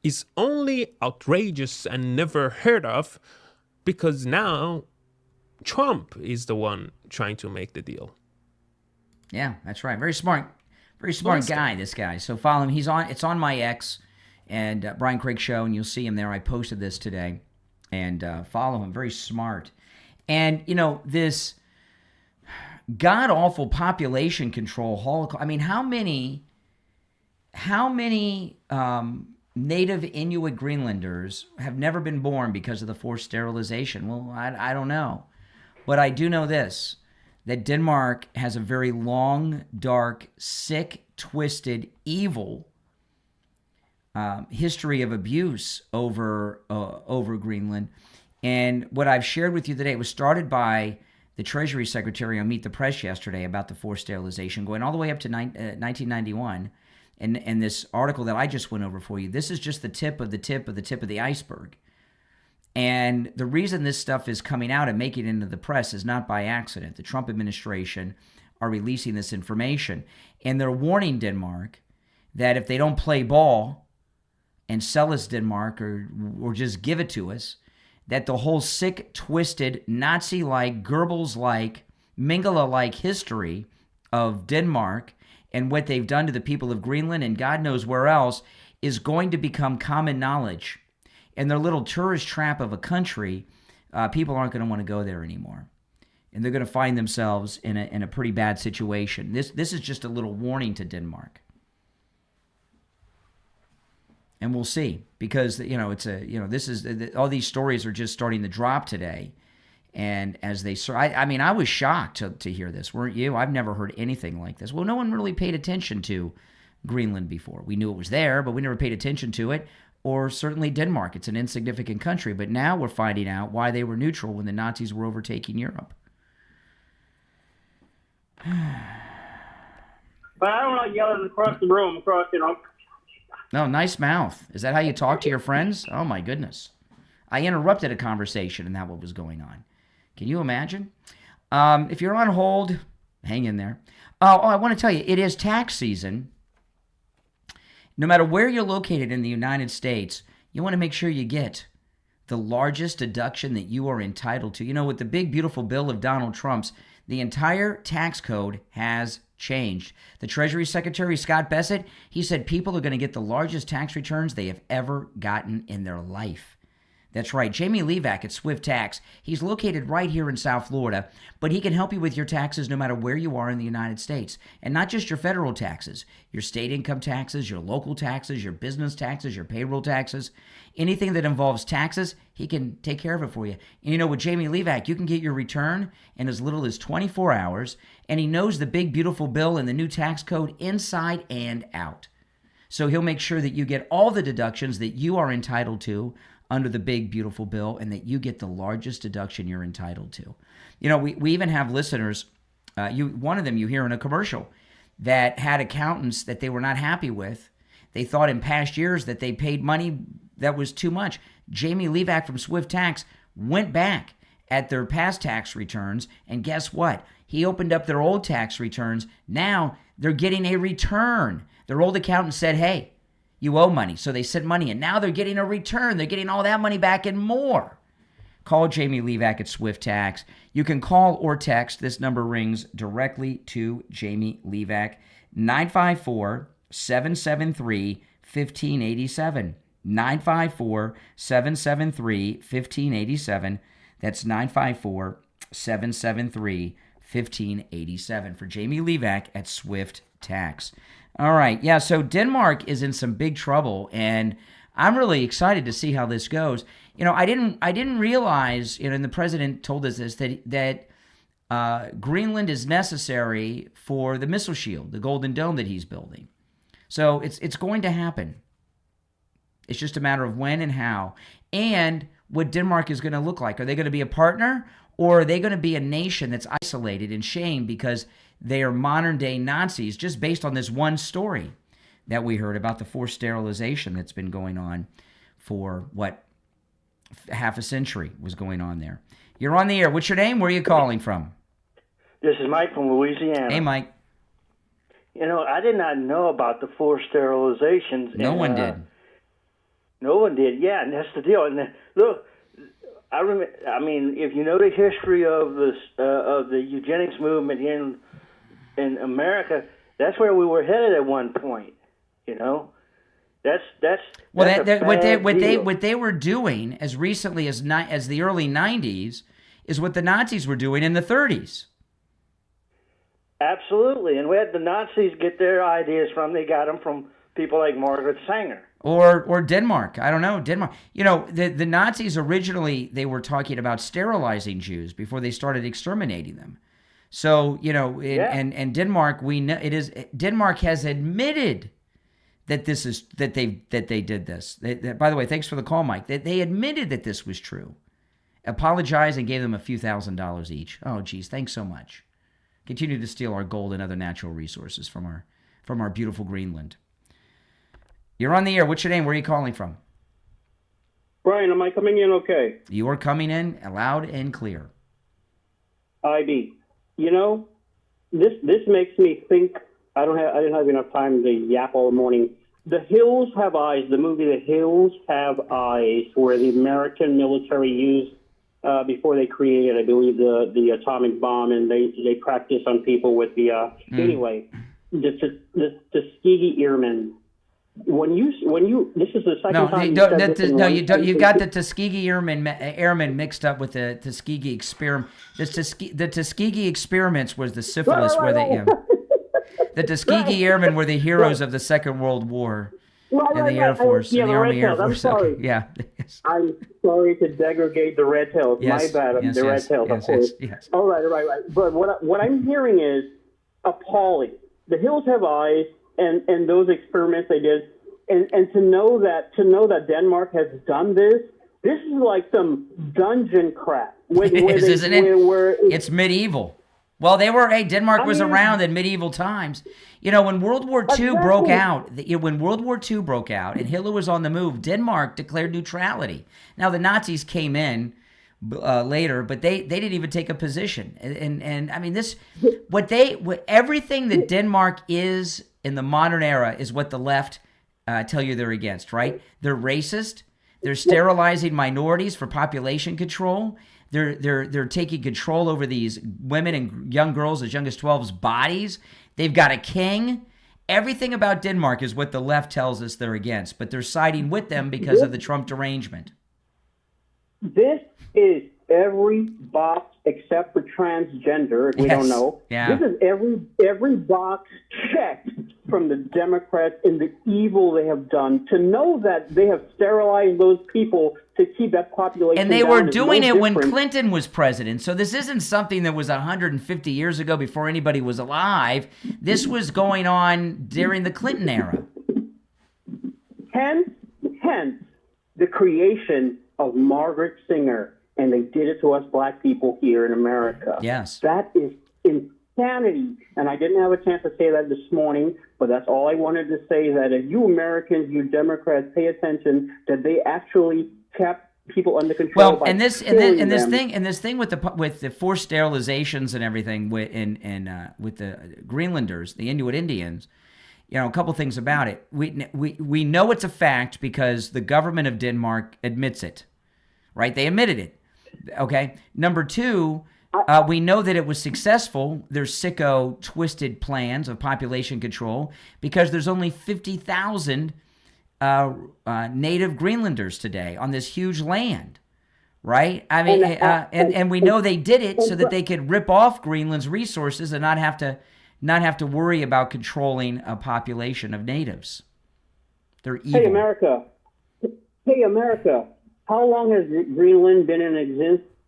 is only outrageous and never heard of because now Trump is the one trying to make the deal. Yeah, that's right. Very smart guy, this guy. So follow him. It's on my X and Brian Craig Show, and you'll see him there. I posted this today. And follow him. Very smart. And, this god-awful population control holocaust. I mean, how many native Inuit Greenlanders have never been born because of the forced sterilization? Well, I don't know. But I do know this, that Denmark has a very long, dark, sick, twisted, evil history of abuse over Greenland. And what I've shared with you today was started by the Treasury Secretary on Meet the Press yesterday about the forced sterilization, going all the way up to 1991. And this article that I just went over for you, this is just the tip of the iceberg. And the reason this stuff is coming out and making it into the press is not by accident. The Trump administration are releasing this information. And they're warning Denmark that if they don't play ball and sell us Denmark or just give it to us, that the whole sick, twisted, Nazi-like, Goebbels-like, Mengele-like history of Denmark and what they've done to the people of Greenland and God knows where else is going to become common knowledge. And their little tourist trap of a country, people aren't going to want to go there anymore. And they're going to find themselves in a pretty bad situation. This is just a little warning to Denmark. And we'll see, because all these stories are just starting to drop today, and as they, I was shocked to hear this, weren't you? I've never heard anything like this. Well, no one really paid attention to Greenland before. We knew it was there, but we never paid attention to it. Or certainly Denmark. It's an insignificant country, but now we're finding out why they were neutral when the Nazis were overtaking Europe. But I don't like yelling across the room, No, nice mouth. Is that how you talk to your friends? Oh, my goodness. I interrupted a conversation and that's what was going on. Can you imagine? If you're on hold, hang in there. Oh, I want to tell you, it is tax season no matter where you're located in the United States, you want to make sure you get the largest deduction that you are entitled to. You know, with the big, beautiful bill of Donald Trump's, the entire tax code has changed. The Treasury Secretary, Scott Bessent, he said people are going to get the largest tax returns they have ever gotten in their life. That's right. Jamie Levac at Swift Tax. He's located right here in South Florida, but he can help you with your taxes no matter where you are in the United States. And not just your federal taxes, your state income taxes, your local taxes, your business taxes, your payroll taxes. Anything that involves taxes, he can take care of it for you. And you know, with Jamie Levac, you can get your return in as little as 24 hours, and he knows the big, beautiful bill and the new tax code inside and out. So he'll make sure that you get all the deductions that you are entitled to under the big, beautiful bill, and that you get the largest deduction you're entitled to. You know, we even have listeners, one of them you hear in a commercial, that had accountants that they were not happy with. They thought in past years that they paid money that was too much. Jamie Levac from Swift Tax went back at their past tax returns, and guess what? He opened up their old tax returns. Now they're getting a return. Their old accountant said, hey, you owe money. So they sent money, and now they're getting a return. They're getting all that money back and more. Call Jamie Levac at Swift Tax. You can call or text. This number rings directly to Jamie Levac, 954-773-1587. 954-773-1587. That's 954-773-1587 for Jamie Levac at Swift Tax. All right. Yeah, so Denmark is in some big trouble, and I'm really excited to see how this goes. You know, I didn't realize, you know, and the president told us this, that Greenland is necessary for the missile shield, the Golden Dome that he's building. So it's going to happen. It's just a matter of when and how, and what Denmark is going to look like. Are they going to be a partner, or are they going to be a nation that's isolated and shamed because they are modern-day Nazis, just based on this one story that we heard about the forced sterilization that's been going on for, half a century was going on there. You're on the air. What's your name? Where are you calling from? This is Mike from Louisiana. Hey, Mike. You know, I did not know about the forced sterilizations. No one did. No one did, yeah, and that's the deal. And look, I mean, if you know the history of the eugenics movement in America, that's where we were headed at one point. You know, that's what they were doing as recently as the early 90s is what the Nazis were doing in the 30s. Absolutely, and where did the Nazis get their ideas from? They got them from people like Margaret Sanger. Or Denmark. I don't know. Denmark. You know, the Nazis originally, they were talking about sterilizing Jews before they started exterminating them. So, you know, and Denmark, we know Denmark has admitted that they did this. By the way, thanks for the call, Mike. They admitted that this was true. Apologized and gave them a few $1,000s each. Oh, geez, thanks so much. Continue to steal our gold and other natural resources from our beautiful Greenland. You're on the air. What's your name? Where are you calling from? Brian, am I coming in okay? You are coming in loud and clear. IB. You know, this makes me think. I didn't have enough time to yap all morning. The Hills Have Eyes, the movie The Hills Have Eyes, where the American military used before they created, I believe, the atomic bomb, and they practiced on people with the anyway, the Tuskegee Airmen. When you this is the second time you don't. You got the Tuskegee Airmen mixed up with the Tuskegee experiment. The Tuskegee experiments was the syphilis where they. The Tuskegee Airmen were the heroes of the Second World War in the Air Force, in the Army Air Force. Okay. Yeah. I'm sorry to degrade the Red Tails. Yes. My bad. The Red Tails, of course. Yes. All right. But what I'm hearing is appalling. The Hills Have Eyes. And those experiments they did, and to know that Denmark has done this is like some dungeon crap. Isn't it? It's medieval. Well, Denmark was around in medieval times. You know, when World War II broke out, and Hitler was on the move, Denmark declared neutrality. Now the Nazis came in later, but they didn't even take a position. And I mean, everything that Denmark is in the modern era is what the left tell you they're against, right? They're racist. They're sterilizing minorities for population control. They're taking control over these women and young girls as young as 12's bodies. They've got a king. Everything about Denmark is what the left tells us they're against, but they're siding with them because of the Trump derangement. This is every box except for transgender, if we don't know. Yeah. This is every box checked from the Democrats and the evil they have done. To know that they have sterilized those people to keep that population And they down were is doing no it when different. Clinton was president. So this isn't something that was 150 years ago before anybody was alive. This was going on during the Clinton era. Hence the creation of Margaret Singer, and they did it to us black people here in America. Yes. That is insanity. And I didn't have a chance to say that this morning, but that's all I wanted to say, that if you Americans, you Democrats, pay attention, that they actually kept people under control. Well, and this thing with the forced sterilizations and everything with the Greenlanders, the Inuit Indians, a couple things about it. We know it's a fact because the government of Denmark admits it, right? They admitted it. Okay. Number two, we know that it was successful. There's sicko, twisted plans of population control because there's only 50,000 native Greenlanders today on this huge land, right? I mean, and we know they did it so that they could rip off Greenland's resources and not have to worry about controlling a population of natives. They're evil. Hey, America. How long has Greenland been in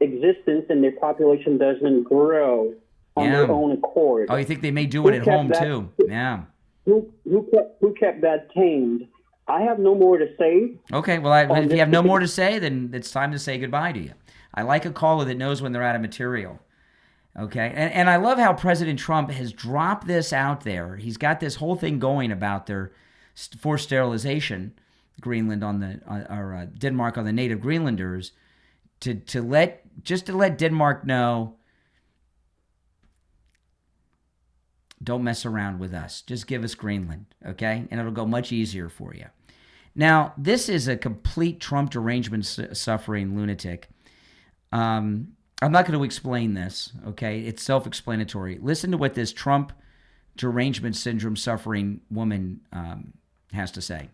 existence and their population doesn't grow on their own accord? Oh, you think they may do it at home too? Yeah. Who kept that tamed? I have no more to say. Okay, well, if you have no more to say, then it's time to say goodbye to you. I like a caller that knows when they're out of material. Okay, and I love how President Trump has dropped this out there. He's got this whole thing going about their forced sterilization, Greenland or Denmark on the native Greenlanders, to let Denmark know, don't mess around with us. Just give us Greenland, okay? And it'll go much easier for you. Now, this is a complete Trump derangement suffering lunatic. I'm not going to explain this, okay? It's self-explanatory. Listen to what this Trump derangement syndrome suffering woman has to say.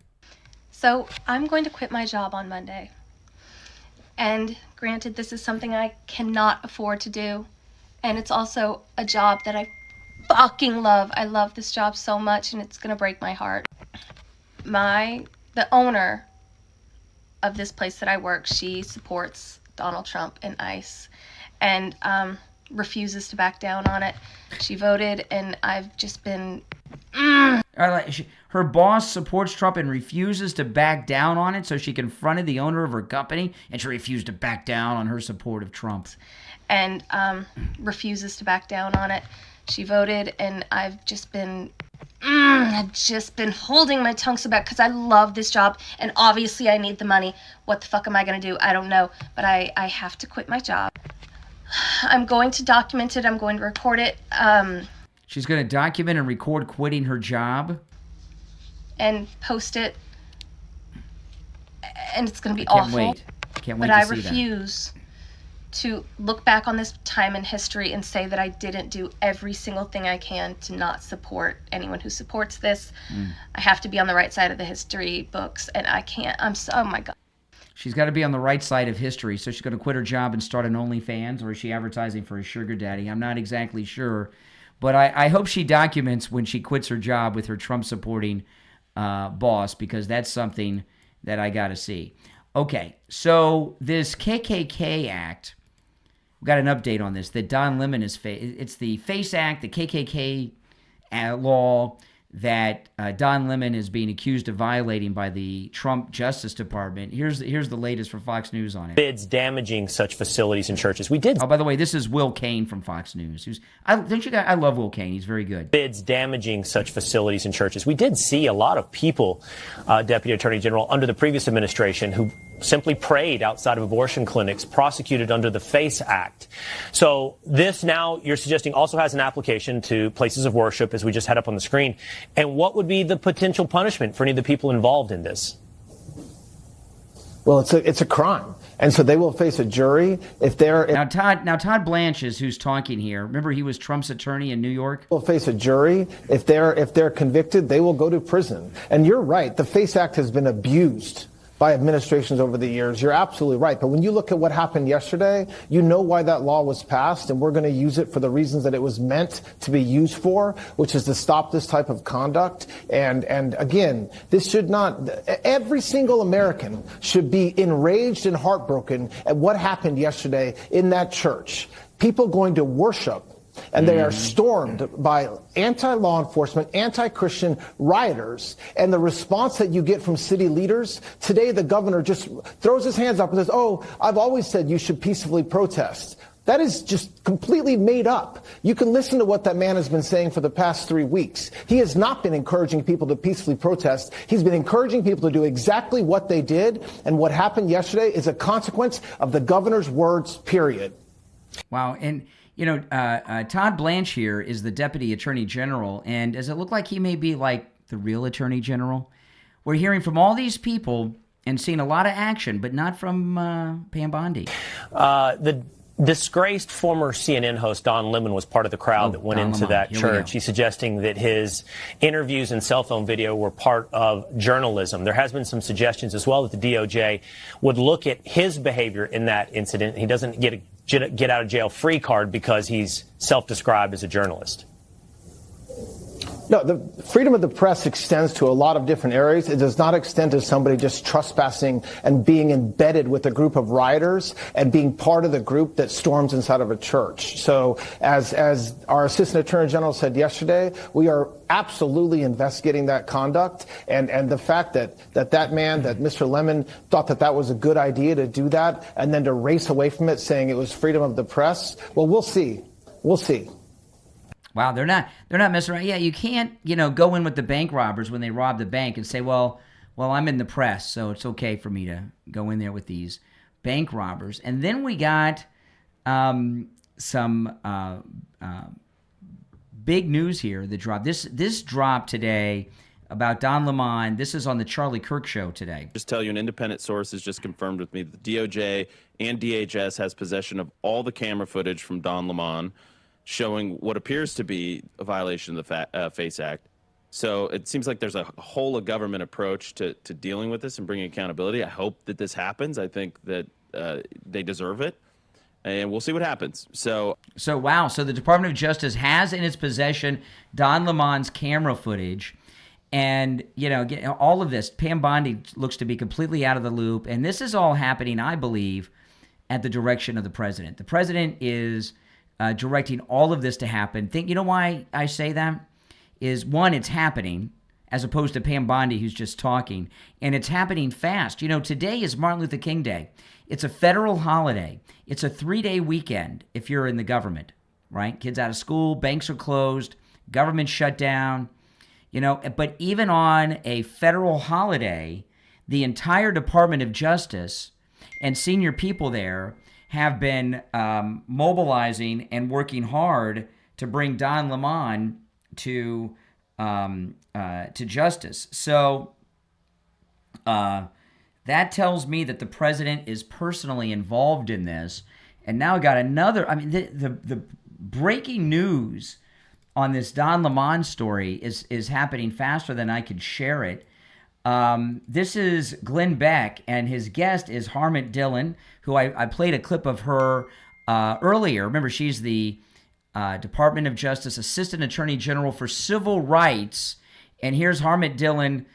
So I'm going to quit my job on Monday. And granted, this is something I cannot afford to do. And it's also a job that I fucking love. I love this job so much, and it's going to break my heart. The owner of this place that I work, she supports Donald Trump and ICE and refuses to back down on it. She voted, and I've just been... Her boss supports Trump and refuses to back down on it, so she confronted the owner of her company, and she refused to back down on her support of Trump. And refuses to back down on it. She voted, and I've just been holding my tongue so bad because I love this job, and obviously I need the money. What the fuck am I going to do? I don't know, but I have to quit my job. I'm going to document it. I'm going to record it. She's going to document and record quitting her job. And post it. And it's going to be awful. Can't wait but to I see refuse to look back on this time in history and say that I didn't do every single thing I can to not support anyone who supports this. I have to be on the right side of the history books, and I can't. Oh my God. She's got to be on the right side of history, so she's going to quit her job and start an OnlyFans, or is she advertising for a sugar daddy? I'm not exactly sure, but I hope she documents when she quits her job with her Trump-supporting boss, because that's something that I got to see. Okay, so this KKK Act, we've got an update on this, that Don Lemon it's the FACE Act, the KKK law that Don Lemon is being accused of violating by the Trump Justice Department. Here's the latest from Fox News on it. Bids damaging such facilities and churches. We did. Oh, by the way, this is Will Cain from Fox News. I love Will Cain. He's very good. Bids damaging such facilities and churches. We did see a lot of people, Deputy Attorney General, under the previous administration who simply prayed outside of abortion clinics prosecuted under the FACE Act. So this now, you're suggesting, also has an application to places of worship, as we just had up on the screen. And what would be the potential punishment for any of the people involved in this? Well, it's a crime. And so they will face a jury if they're... Now Todd Blanche who's talking here. Remember, he was Trump's attorney in New York? Will face a jury. If they're convicted, they will go to prison. And you're right, the FACE Act has been abused by administrations over the years. You're absolutely right. But when you look at what happened yesterday, you know why that law was passed, and we're going to use it for the reasons that it was meant to be used for, which is to stop this type of conduct. And again, this should not, every single American should be enraged and heartbroken at what happened yesterday in that church. People going to worship, and they are stormed by anti-law enforcement, anti-Christian rioters. And the response that you get from city leaders, today the governor just throws his hands up and says, oh, I've always said you should peacefully protest. That is just completely made up. You can listen to what that man has been saying for the past 3 weeks. He has not been encouraging people to peacefully protest. He's been encouraging people to do exactly what they did. And what happened yesterday is a consequence of the governor's words, period. Wow. And you know, Todd Blanche here is the Deputy Attorney General, and does it look like he may be like the real Attorney General? We're hearing from all these people and seeing a lot of action, but not from Pam Bondi. The disgraced former CNN host Don Lemon was part of the crowd that went into that church. He's suggesting that his interviews and cell phone video were part of journalism. There has been some suggestions as well that the DOJ would look at his behavior in that incident. He doesn't get out of jail free card because he's self-described as a journalist. No, the freedom of the press extends to a lot of different areas. It does not extend to somebody just trespassing and being embedded with a group of rioters and being part of the group that storms inside of a church. So as our Assistant Attorney General said yesterday, we are absolutely investigating that conduct. And the fact that man, that Mr. Lemon, thought that was a good idea to do that and then to race away from it saying it was freedom of the press, well, we'll see. We'll see. Wow, they're not messing around. Yeah, you can't, go in with the bank robbers when they rob the bank and say, well, I'm in the press, so it's okay for me to go in there with these bank robbers. And then we got some big news here that dropped. This dropped today about Don Lemon. This is on the Charlie Kirk show today. Just tell you, an independent source has just confirmed with me that the DOJ and DHS has possession of all the camera footage from Don Lemon, showing what appears to be a violation of the FACE Act. So it seems like there's a whole government approach to dealing with this and bringing accountability. I hope that this happens. I think that they deserve it, and we'll see what happens. So wow. So the Department of Justice has in its possession Don Lemon's camera footage, and all of this. Pam Bondi looks to be completely out of the loop, and this is all happening, I believe, at the direction of the president. The president is directing all of this to happen. You know why I say that? Is one, it's happening, as opposed to Pam Bondi, who's just talking, and it's happening fast. Today is Martin Luther King Day. It's a federal holiday. It's a 3-day weekend if you're in the government, right? Kids out of school, banks are closed, government shut down, But even on a federal holiday, the entire Department of Justice and senior people there have been mobilizing and working hard to bring Don Lemon to justice. So that tells me that the president is personally involved in this. And now I got another. The breaking news on this Don Lemon story is happening faster than I could share it. This is Glenn Beck, and his guest is Harmit Dillon, who I played a clip of her earlier. Remember, she's the Department of Justice Assistant Attorney General for Civil Rights. And here's Harmit Dillon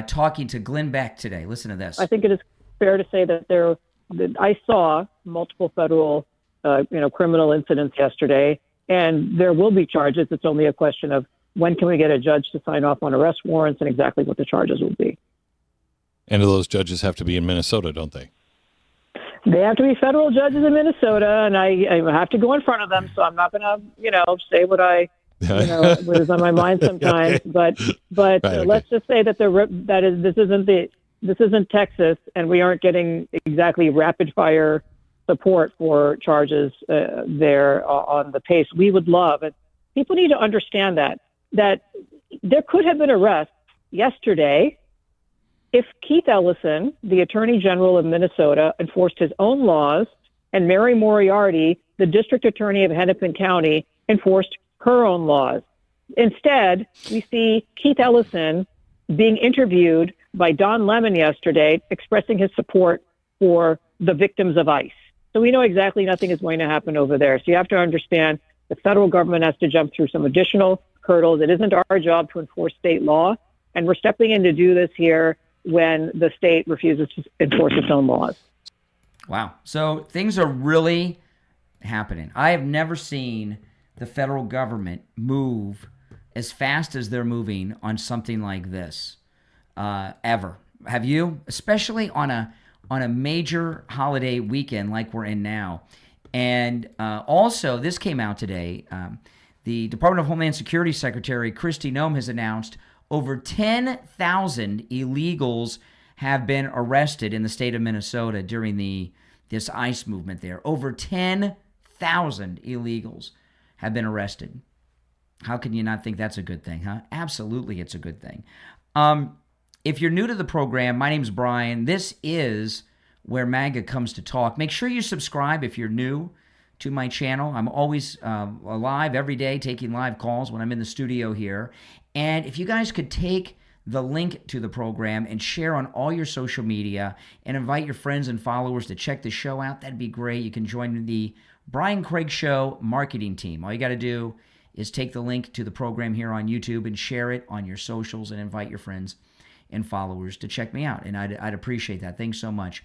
talking to Glenn Beck today. Listen to this. I think it is fair to say that I saw multiple federal, criminal incidents yesterday, and there will be charges. It's only a question of when can we get a judge to sign off on arrest warrants and exactly what the charges will be. And those judges have to be in Minnesota, don't they? They have to be federal judges in Minnesota, and I have to go in front of them, so I'm not going to, say what what is on my mind sometimes. Okay. But right, let's just say that this isn't this isn't Texas, and we aren't getting exactly rapid fire support for charges there on the pace we would love. And people need to understand that there could have been arrests yesterday if Keith Ellison, the Attorney General of Minnesota, enforced his own laws, and Mary Moriarty, the District Attorney of Hennepin County, enforced her own laws. Instead, we see Keith Ellison being interviewed by Don Lemon yesterday, expressing his support for the victims of ICE. So we know exactly nothing is going to happen over there. So you have to understand the federal government has to jump through some additional hurdles. It isn't our job to enforce state law, and we're stepping in to do this here when the state refuses to enforce its own laws. Wow. So things are really happening. I have never seen the federal government move as fast as they're moving on something like this ever. Have you? Especially on a major holiday weekend like we're in now. And also, this came out today. The Department of Homeland Security Secretary Kristi Noem has announced over 10,000 illegals have been arrested in the state of Minnesota during this ICE movement there. Over 10,000 illegals have been arrested. How can you not think that's a good thing, huh? Absolutely, it's a good thing. If you're new to the program, my name's Brian. This is where MAGA comes to talk. Make sure you subscribe if you're new to my channel. I'm always live every day, taking live calls when I'm in the studio here. And if you guys could take the link to the program and share on all your social media and invite your friends and followers to check the show out, that'd be great. You can join the Brian Craig Show marketing team. All you got to do is take the link to the program here on YouTube and share it on your socials and invite your friends and followers to check me out. And I'd appreciate that. Thanks so much.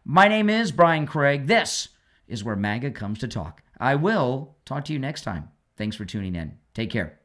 My name is Brian Craig. This is where MAGA comes to talk. I will talk to you next time. Thanks for tuning in. Take care.